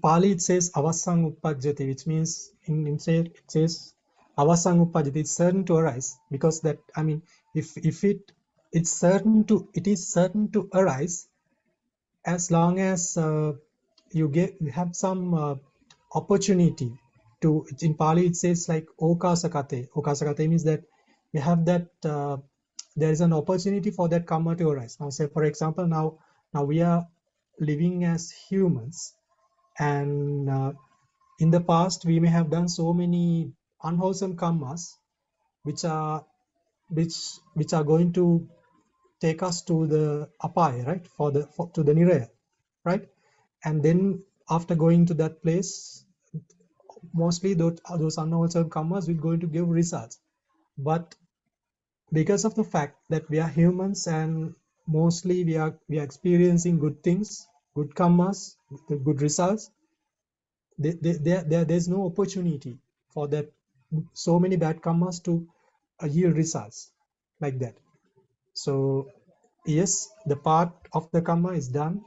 Pali it says avasang uppajjati, which means it says avasang uppajjati, it's certain to arise, because that, I mean, if it is certain to arise as long as you have some opportunity to. In Pali it says like okasakate. Okasakate means that you have that there is an opportunity for that karma to arise. Now say for example, now we are living as humans, and in the past we may have done so many unwholesome karmas, which are going to take us to the apaya, right? To the niraya, right? And then after going to that place, mostly those unwholesome karmas will going to give results. But because of the fact that we are humans and mostly we are experiencing good things, good karmas, the good results, there's no opportunity for that so many bad karmas to yield results like that. So yes, the part of the karma is done.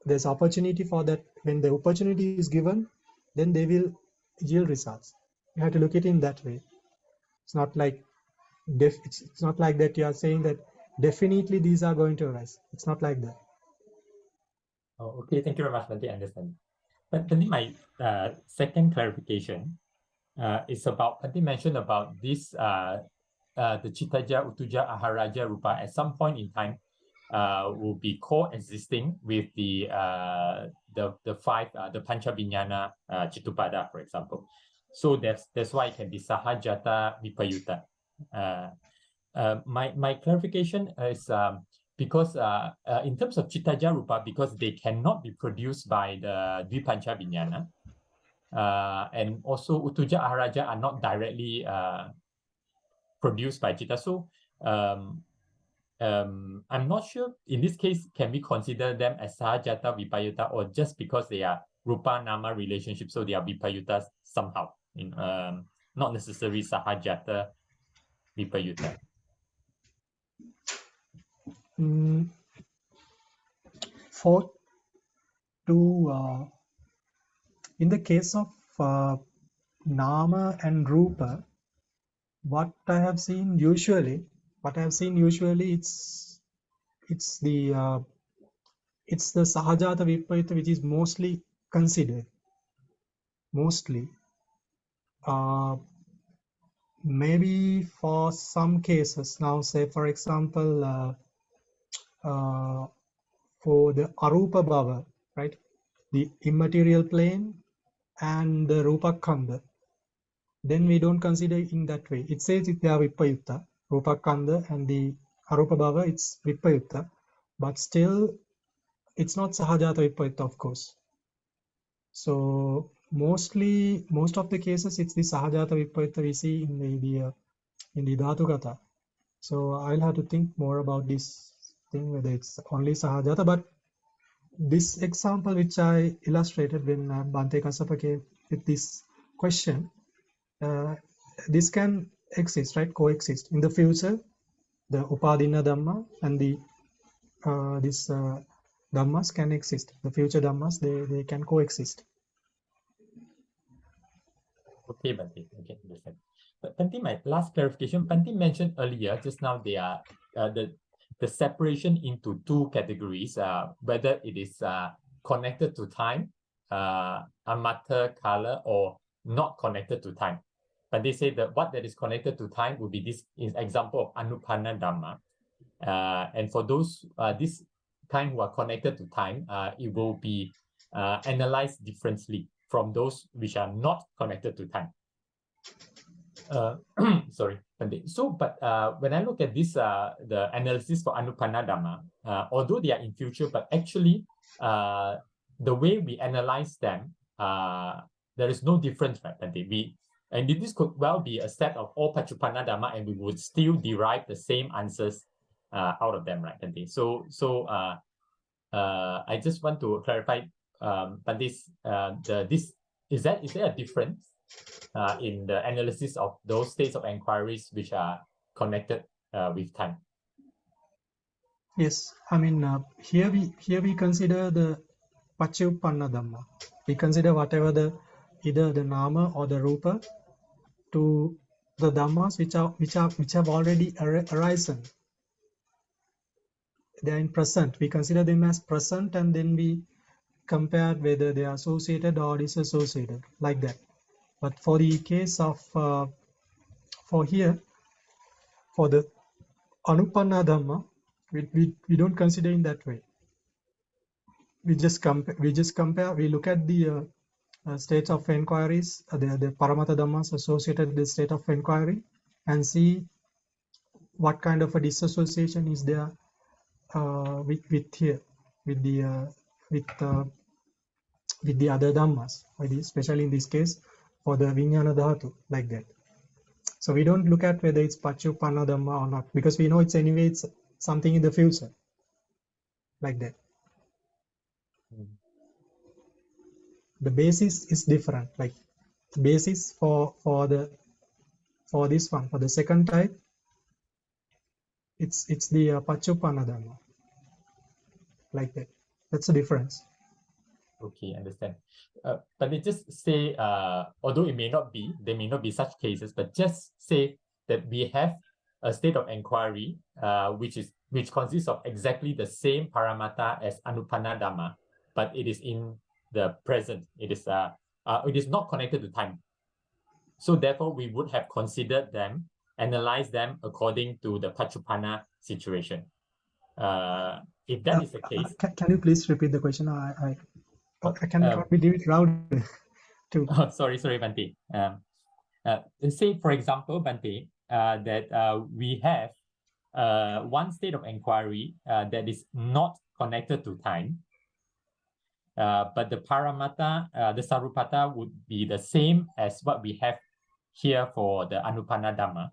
There's opportunity for that. When the opportunity is given, then they will yield results. You have to look at it in that way. It's not like it's not like that you are saying that definitely these are going to arise. It's not like that. Oh, okay, thank you very much, Bhante. I understand. But Bhante, my second clarification is about, Bhante mentioned about this, the Chittaja, Uttuja, Aharaja, Rupa at some point in time will be coexisting with the five, the Panchaviññāna Chittupada, for example. So that's why it can be Sahajata Vipayuta. My clarification is because in terms of Chittaja Rupa, because they cannot be produced by the Dvipancha Viññāna, and also Uttuja Aharaja are not directly produced by Chitta. So I'm not sure in this case, can we consider them as Sahajata Vipayuta, or just because they are Rupa Nama relationships, so they are Vipayutas somehow, not necessarily Sahajata Vipayuta. In the case of Nama and Rupa, what I have seen usually, it's the Sahajata Vipayuta which is mostly considered. Maybe for some cases, now say for example, for the Arupa Bhava, right? The immaterial plane and the Rupa Kanda, then we don't consider in that way. It says they are Vipayutta, Rupa Kanda and the Arupa Bhava, it's Vipayutta, but still it's not Sahajata Vipayutta, of course. So most of the cases it's the Sahajata Vipayutta we see in the Dhātukatha. So I'll have to think more about this thing, whether it's only Sahajata, but this example which I illustrated when Bhante Kassapa came with this question, this can exist, right? Coexist in the future. The Upadina Dhamma and the this Dhammas can exist. The future Dhammas, they can coexist. Okay, Bhante. Okay, understand. But Bhante, my last clarification, Bhante mentioned earlier, just now they are the separation into two categories, whether it is connected to time, amatta kala, or not connected to time. But they say that what that is connected to time would be this example of anupanna dhamma. And for those this kind who are connected to time, it will be analyzed differently from those which are not connected to time. Sorry. So, but when I look at this, the analysis for anupanna dhamma, although they are in future, but actually the way we analyze them, there is no difference, right? And this could well be a set of all pachupanna dhamma, and we would still derive the same answers out of them, right? So I just want to clarify, but is there a difference in the analysis of those states of inquiries which are connected with time? Yes, I mean here we consider the Pachupanna Dhamma. We consider whatever either the Nama or the Rupa to the Dhammas which have already arisen. They are in present. We consider them as present, and then we compare whether they are associated or disassociated, like that. But for the case of for the Anupanna Dhamma, we don't consider in that way. We just compare. We look at the states of inquiries, the Paramata Dhammas associated with the state of inquiry, and see what kind of a disassociation is there with here with the other dhammas, especially in this case for the Vijñāna Dhātu, like that. So we don't look at whether it's Paccuppanna Dhamma or not, because we know it's anyway it's something in the future, like that. The basis is different. Like the basis for this one, for the second type, it's the Paccuppanna Dhamma, like that. That's the difference. Okay, understand. But they just say, although it may not be, there may not be such cases, but just say that we have a state of inquiry, which consists of exactly the same paramata as Anupanna Dhamma, but it is in the present. It is not connected to time. So therefore, we would have considered them, analyzed them according to the Paccuppanna situation. If that is the case, can you please repeat the question? I cannot be it loud too. Oh, sorry, Bhante. Say, for example, Bhante, that we have one state of inquiry that is not connected to time, but the paramata, the sarupata would be the same as what we have here for the Anupanna Dhamma,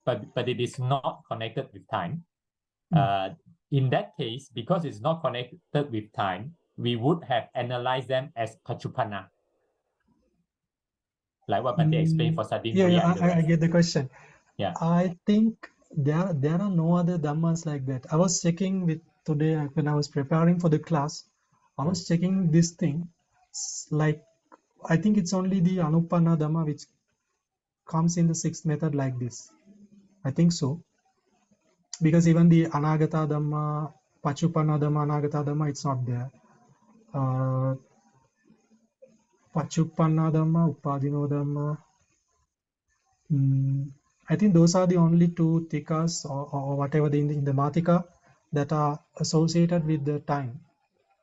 but it is not connected with time. In that case, because it's not connected with time, we would have analyzed them as Paccuppanna, like what Bhante explained for Sadindriya. Yeah, I get the question. Yeah, I think there are no other dhammas like that. I was checking with today when I was preparing for the class. I was checking this thing. Like I think it's only the Anupanna Dhamma which comes in the sixth method like this. I think so. Because even the Anagata Dhamma, Paccuppanna Dhamma, Anagata Dhamma, it's not there. Paccuppanna Dhamma, Upadino Dhamma. I think those are the only two tikas or whatever in the Matika that are associated with the time.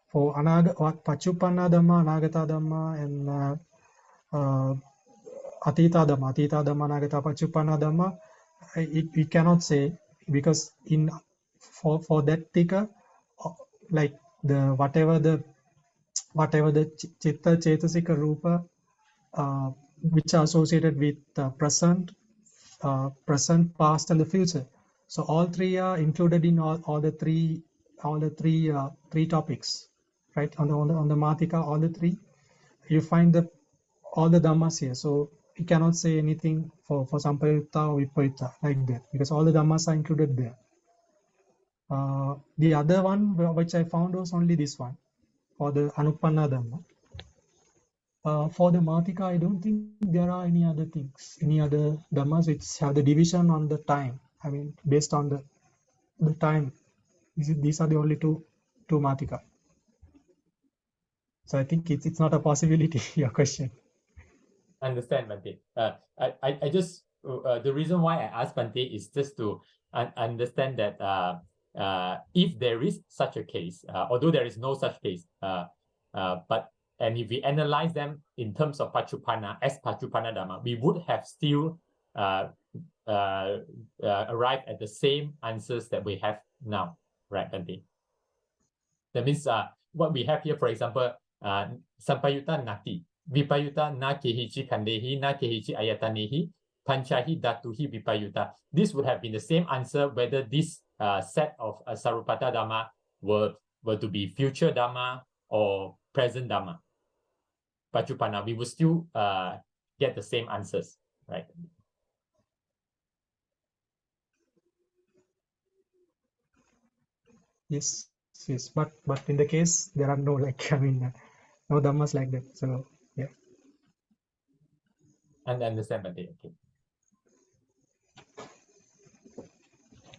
For Paccuppanna Dhamma, Anagata Dhamma, and Atita Dhamma, Anagata, Paccuppanna Dhamma, we cannot say, because for that tika, like the whatever the chitta, cetasika, rupa, which are associated with present, past, and the future. So all three are included in all the three topics, right? On the Matika, all the three, you find all the dhammas here. So you cannot say anything for Sampayutta or Vipayutta like that, because all the dhammas are included there. The other one which I found was only this one for the Anupanna Dhamma. For the Matika, I don't think there are any other things, any other dhammas which have the division on the time. I mean, based on the time. These are the only two Matika. So I think it's not a possibility, your question. I understand, Bhante. I just, the reason why I asked Bhante is just to understand that if there is such a case, although there is no such case, and if we analyze them in terms of Paccuppanna as Paccuppanna Dhamma, we would have still arrived at the same answers that we have now, right, Bhante? That means what we have here, for example, Sampayutta Nati, Vipayutta na kehichi kandehi, na kehichi ayatanehi, panchahi dhatuhi vipayutta. This would have been the same answer whether this set of Sarupata Dhamma were to be future Dhamma or present Dhamma. Paccuppanna, we will still get the same answers, right? Yes, but in the case there are no no dhammas like that. So yeah. And understand, Bhante. Okay.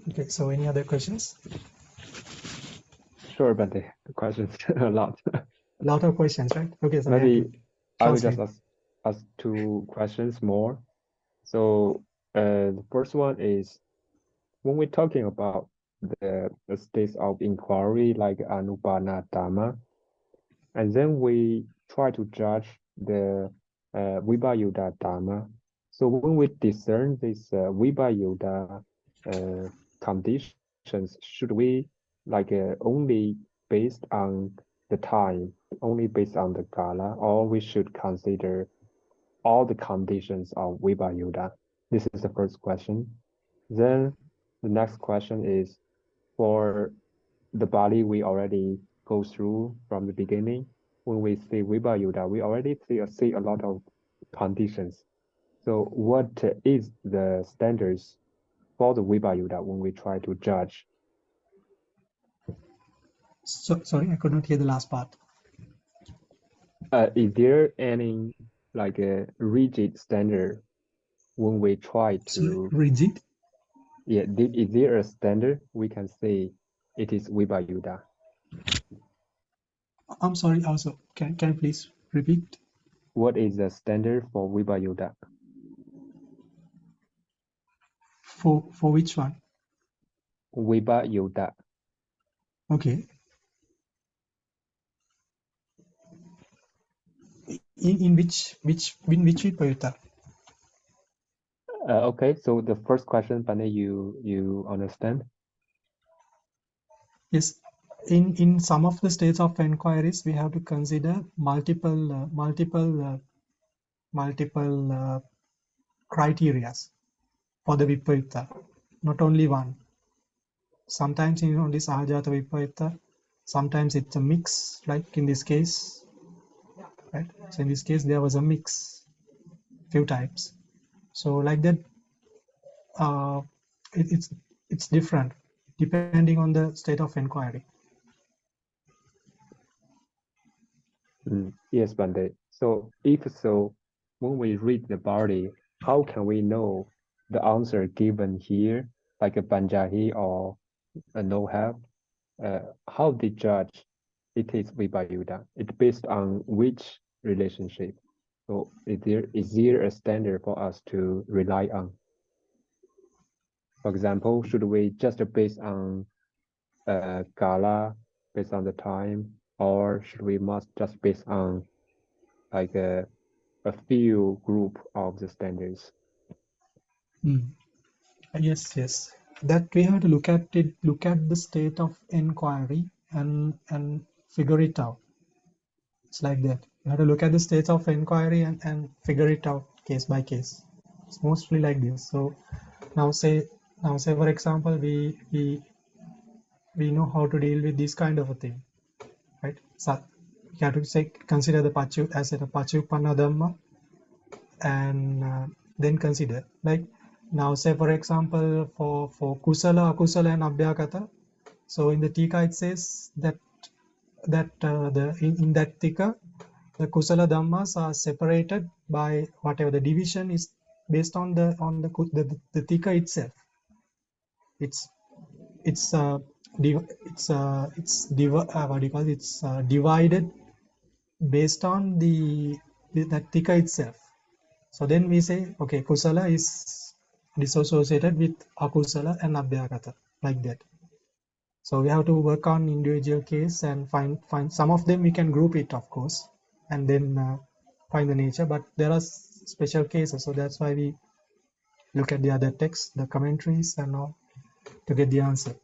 Okay. So any other questions? Sure, Bhante. Questions a lot. A lot of questions, right? Okay. So maybe I will just ask two questions more. So the first one is, when we're talking about the states of inquiry like Anupanna Dhamma, and then we try to judge the Vipayutta Dhamma. So when we discern these Vibhayuta conditions, should we like only based on the time, only based on the kala, or we should consider all the conditions of Vibhayuta? This is the first question. Then the next question is for the body we already go through from the beginning. When we see Vibhayuta, we already see a lot of conditions. So what is the standards for the Vibhayuta when we try to judge? So, sorry, I could not hear the last part. Is there any like a rigid standard when we try to? Rigid? Yeah, is there a standard we can say it is Vibhayuta? I'm sorry. Also, can you please repeat? What is the standard for Vibhayuta? For which one? Vibhayuta. Okay. In which Vibhayuta? Okay, so the first question, Pane, you understand? Yes. In some of the states of inquiries, we have to consider multiple criterias for the Vibhayuta, not only one. Sometimes in only Sahajata Vibhayuta, sometimes it's a mix, like in this case, right? So in this case, there was a mix, few types. So like that, it's different depending on the state of inquiry. Yes, Bande. So if so, when we read the body, how can we know the answer given here, like a Panjahi or a no have? How they judge it is Vibhayuta? It's based on which relationship? So is there a standard for us to rely on? For example, should we just base on Kala, based on the time, or should we must just based on like a few group of the standards? Yes. That we have to look at the state of inquiry and figure it out. It's like that. You have to look at the state of inquiry and figure it out case by case. It's mostly like this. So now say for example, we know how to deal with this kind of a thing, right? So you have to say consider the pachu as a pachupanna dhamma, and then consider, like now say for example for kusala, akusala and abhyakata. So in the tika it says that in that tika the kusala dhammas are separated by whatever the division is based on the tika itself. It's divided based on that tika itself. So then we say, okay, kusala is disassociated with akusala and abhyagata, like that. So we have to work on individual case and find some of them we can group it, of course, and then find the nature. But there are special cases, so that's why we look at the other texts, the commentaries, and all to get the answer.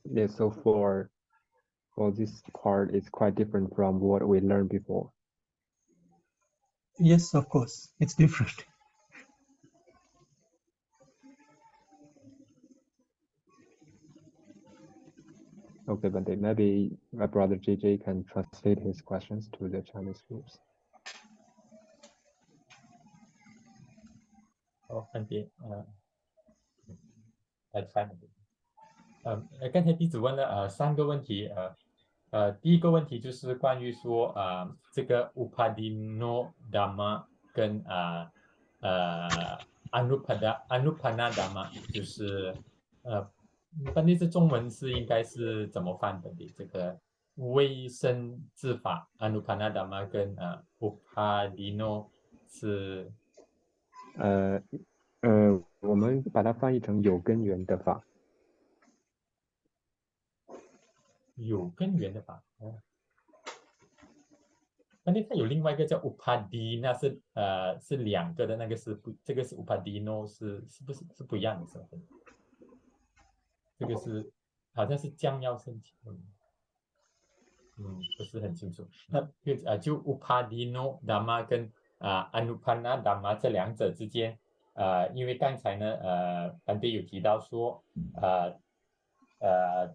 Yeah. So for this part, it's quite different from what we learned before. Yes, of course, it's different. Okay, but maybe my brother JJ can translate his questions to the Chinese groups. Oh, okay. 来翻。刚才弟子问了3个问题，第一个问题就是关于说这个 Upadino Dhamma 跟Anupanna Dhamma， 就是翻译成中文是应该是怎么翻的？这个微生之法 Anupanna Dhamma 跟Upadino 是我们把它翻译成有根源的法。有根源的法。那它有另外一个叫 upadi， 那是是两个的，那个是不，这个是 upadino 是不是是不一样的身份？这个是好像是将要升起，不是很清楚。那就 upadino dhamma 跟anupanna dhamma 这两者之间，因为刚才呢班弟有提到说，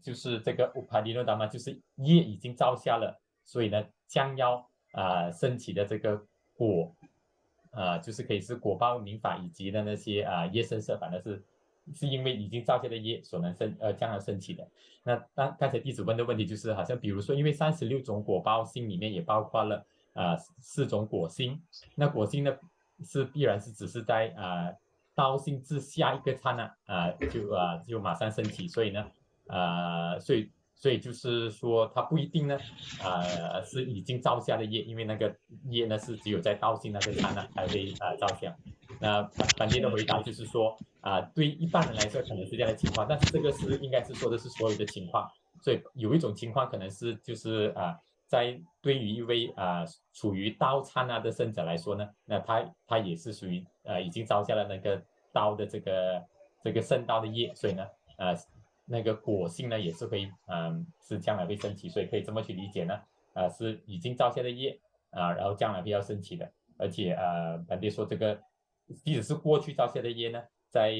就是这个 upadino dhamma 就是业已经造下了，所以呢将要升起的这个果，就是可以是果报明法以及的那些业生色法，是因为已经造下的业所能将要升起的。那刚才弟子问的问题就是，好像比如说，因为36种果报性里面也包括了4种果心，那果心呢是必然是只是在道性之下一个刹那就马上升起，所以呢所以就是说它不一定呢是已经造下的业，因为那个业呢是只有在道性那个刹那才会造下。那班弟的回答就是说对一般人来说可能是这样的情况，但是这个应该是说的是所有的情况，所以有一种情况可能是就是在对于一位处于道刹那的圣者来说呢，那他也是属于已经造下了那个道的这个圣道的业，所以呢那个果性呢也是会是将来会升起，所以可以这么去理解呢是已经造下的业然后将来会要升起的，而且班弟说这个即使是过去造下的业呢，在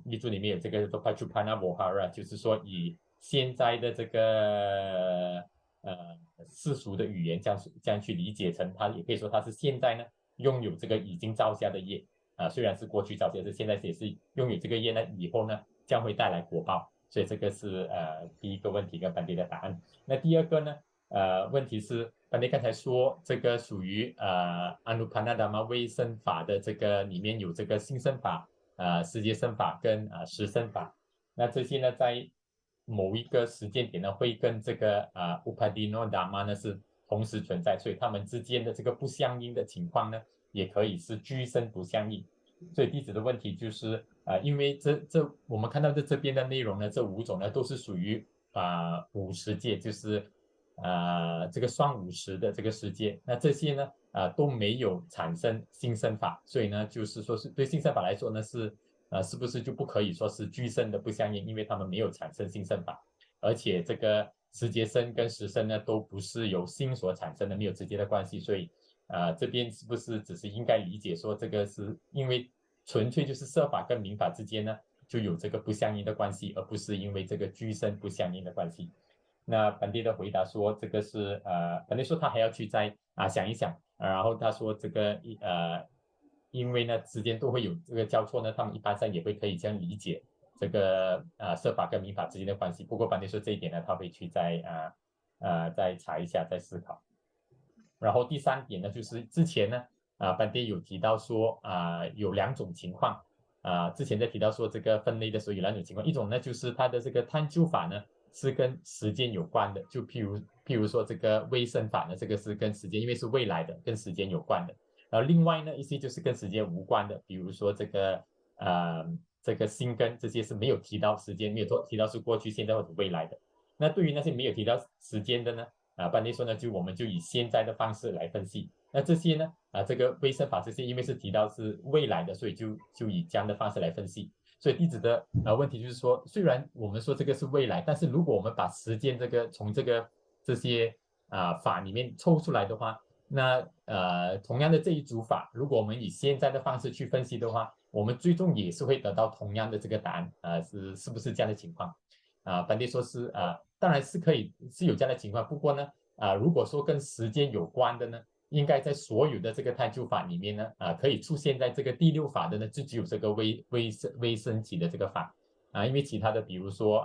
密注里面有这个叫做 Pachupana Vohara， 就是说以现在的这个世俗的语言这样去理解成，它也可以说它是现在呢拥有这个已经造下的业虽然是过去造下，是现在也是拥有这个业呢，以后呢将会带来果报，所以这个是第一个问题跟班弟的答案。那第二个呢问题是班弟刚才说这个属于Anupanna Dhamma 微生法的这个里面有这个心生法世界生法跟实生法，那这些呢在某一个时间点呢会跟这个Upadino Dhamma 呢是同时存在，所以他们之间的这个不相应的情况呢也可以是居生不相应。所以弟子的问题就是因为我们看到这边的内容呢，这5种呢都是属于50界，就是这个双50的这个世界，那这些呢都没有产生心生法，所以呢就是说是对心生法来说呢是不是就不可以说是居生的不相应，因为他们没有产生心生法，而且这个时节生跟时生呢都不是由心所产生的，没有直接的关系，所以这边是不是只是应该理解说这个是因为纯粹就是色法跟民法之间呢就有这个不相应的关系，而不是因为这个居生不相应的关系。那班弟的回答说这个是班弟说他还要去再想一想然后他说这个因为呢之间都会有这个交错呢，他们一般上也会可以这样理解这个色法跟民法之间的关系。不过班弟说这一点呢，他会去再查一下，再思考。然后第3点呢，就是之前呢班弟有提到说有2种情况之前在提到说这个分类的时候有2种情况，一种呢就是他的这个探究法呢是跟时间有关的，就譬如说这个微生法呢，这个是跟时间，因为是未来的，跟时间有关的。然后另外呢一些就是跟时间无关的，比如说这个心根这些是没有提到时间，没有提到是过去、现在或者未来的。那对于那些没有提到时间的呢班弟说呢，我们就以现在的方式来分析。那这些呢这个微生法这些因为是提到是未来的，所以就以这样的方式来分析。所以弟子的问题就是说，虽然我们说这个是未来，但是如果我们把时间从这些法里面抽出来的话，那同样的这一组法，如果我们以现在的方式去分析的话，我们最终也是会得到同样的这个答案是不是这样的情况班弟说是当然是可以是有这样的情况，不过呢如果说跟时间有关的呢，应该在所有的这个探究法里面呢可以出现在这个第6法的呢，就只有这个微升起的这个法因为其他的比如说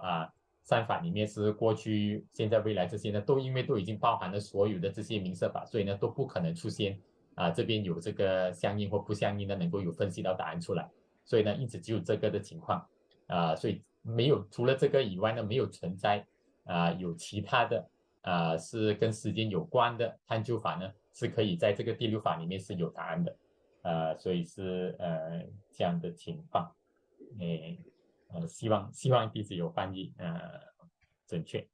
3法里面是过去、现在、未来这些呢，因为都已经包含了所有的这些名色法，所以呢都不可能出现这边有这个相应或不相应的能够有分析到答案出来，所以呢一直只有这个的情况所以没有除了这个以外呢，没有存在有其他的是跟时间有关的探究法呢，是可以在这个第6法里面是有答案的所以是这样的情况希望弟子有翻译准确。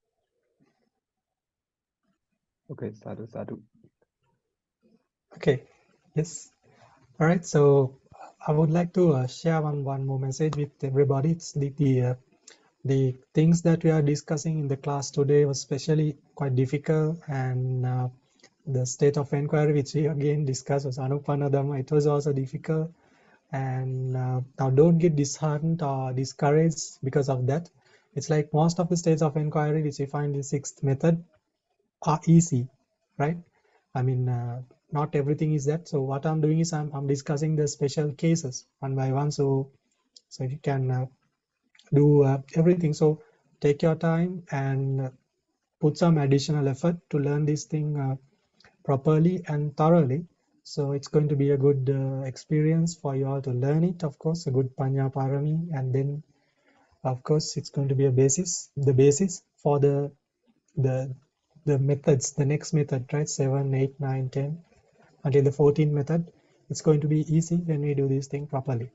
OK， 萨度萨度。Okay. Yes. All right. So I would like to share one more message with everybody. It's the things that we are discussing in the class today was especially quite difficult, and the state of inquiry which we again discussed was Anupanna Dhamma. It was also difficult, and now don't get disheartened or discouraged because of that. It's like most of the states of inquiry which we find in sixth method are easy, right? I mean, not everything is that. So what I'm doing is I'm discussing the special cases one by one. So you can do everything. So take your time and put some additional effort to learn this thing properly and thoroughly. So it's going to be a good experience for you all to learn it. Of course, a good Panya Parami, and then of course it's going to be the basis for the methods, the next method, right? 7, 8, 9, 10 until the 14th method. It's going to be easy when we do this thing properly,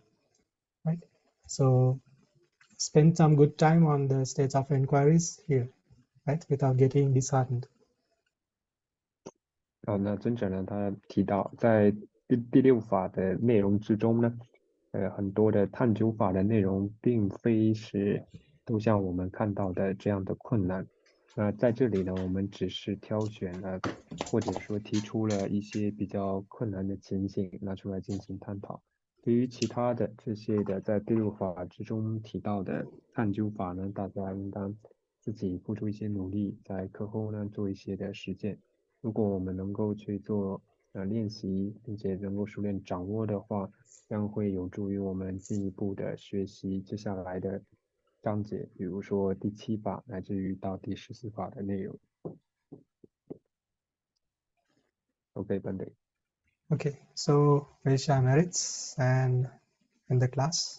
right? So spend some good time on the states of inquiries here, right? Without getting disheartened. 那尊者呢，他提到在第六法的内容之中呢，很多的探究法的内容并非是都像我们看到的这样的困难。那在这里呢，我们只是挑选了，或者说提出了一些比较困难的情形拿出来进行探讨。对于其他的这些的在第六法之中提到的探究法呢，大家应当自己付出一些努力，在课后呢做一些的实践。如果我们能够去做练习，并且能够熟练掌握的话，将会有助于我们进一步的学习接下来的章节，比如说第7法乃至于到第14法的内容。Okay, Pandey. Okay, so we'll share merits and in the class.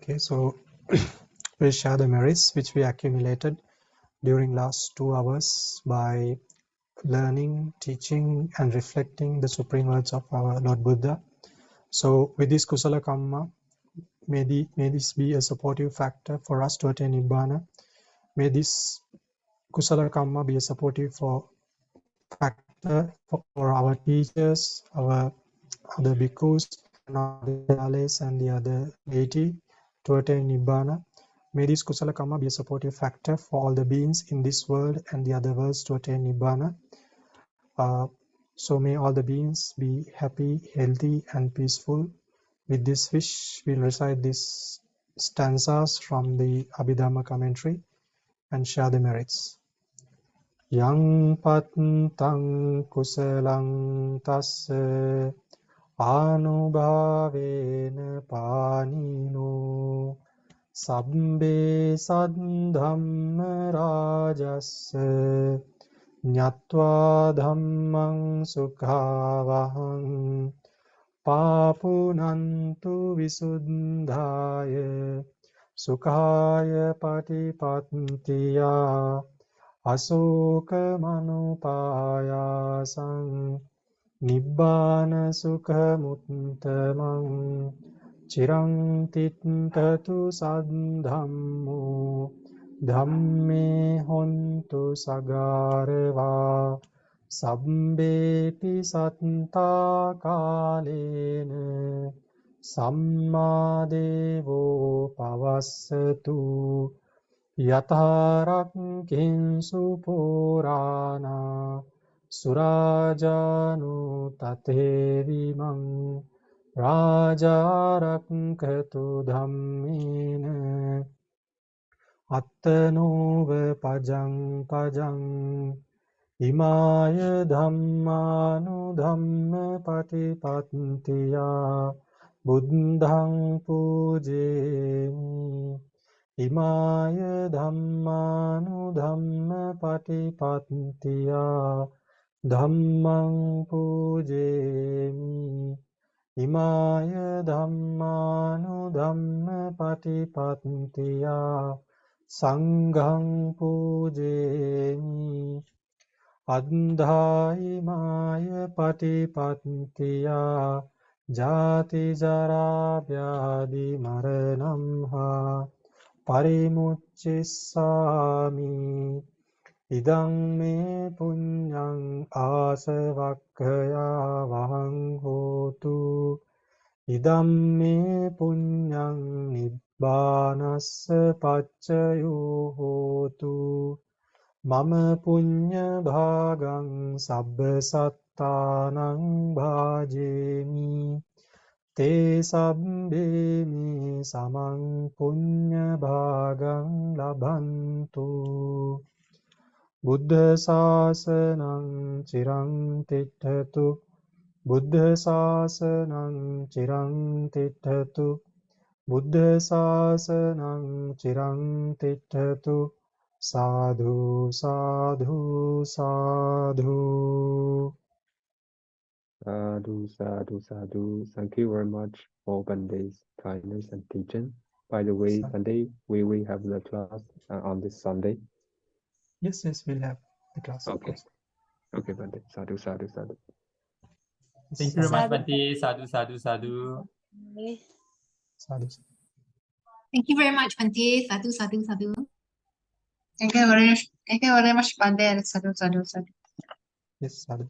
Okay, so we'll share the merits which we accumulated during last 2 hours by learning, teaching, and reflecting the supreme words of our Lord Buddha. So with this Kusala Kamma, may this be a supportive factor for us to attain Nibbana. May this Kusala Kamma be a supportive factor for our teachers, our other bhikkhus, and the other deity to attain Nibbana. May this Kusala Kamma be a supportive factor for all the beings in this world and the other worlds to attain Nibbana. So may all the beings be happy, healthy, and peaceful. With this wish, we'll recite these stanzas from the Abhidhamma commentary and share the merits. Yang pattang kusalang tassa anubhavena panino sabbe saddhamma rajassa Nyatva dhammang sukhavahang papunantu visuddhaya sukhaya patipattiya asoka manupayasang nibbana sukhamuttamang chirang tittatu saddhammo Dhamme hontu sagarva sabbepi satta kalena sammadevo pavassatu yatharakkinsu purana surajanu tatevimang rajarakkhatu dhammena Attanova pajang imaya dhammanu dhamma patipattiya buddhang pujemi imaya dhammanu dhamma patipattiya dhammang pujemi imaya dhammanu dhamma patipattiya Sanghang pujemi. අන්ධායි මාය පටිපත්තියා ජාති ජරා ව්‍යාධි මරණම් හා පරිමුච්චිස්සාමි ඉදං මේ පුඤ්ඤං ආසවක්ඛයා වහං හෝතු ඉදම් මේ පුඤ්ඤං නිබ්බානස්ස පච්චයෝ හෝතු මම පුඤ්ඤ භාගං සබ්බ සත්තානං භාජේමි තේ සබ්බේ මේ සමං පුඤ්ඤ භාගං ලබන්තු බුද්ධ ශාසනං චිරං තිට්ඨතු බුද්ධ ශාසනං චිරං තිට්ඨතු බුද්ධ ශාසනං චිරං තිට්ඨතු සාධු සාධු සාධු. Sadhu, sadhu, sadhu. Thank you very much for Bande's kindness and teaching. By the way, Bande, we will have the class on this Sunday. Yes, we'll have the class. Okay. Okay, Bande. Sadhu, sadhu, sadhu. Thank you very much, Bante. Sadhu, sadhu, sadhu. Sadhu. Thank you very much, Bante. Sadhu, sadhu, sadhu. Thank you very much, Bande. Sadhu, sadhu, sadhu. Yes, sadhu.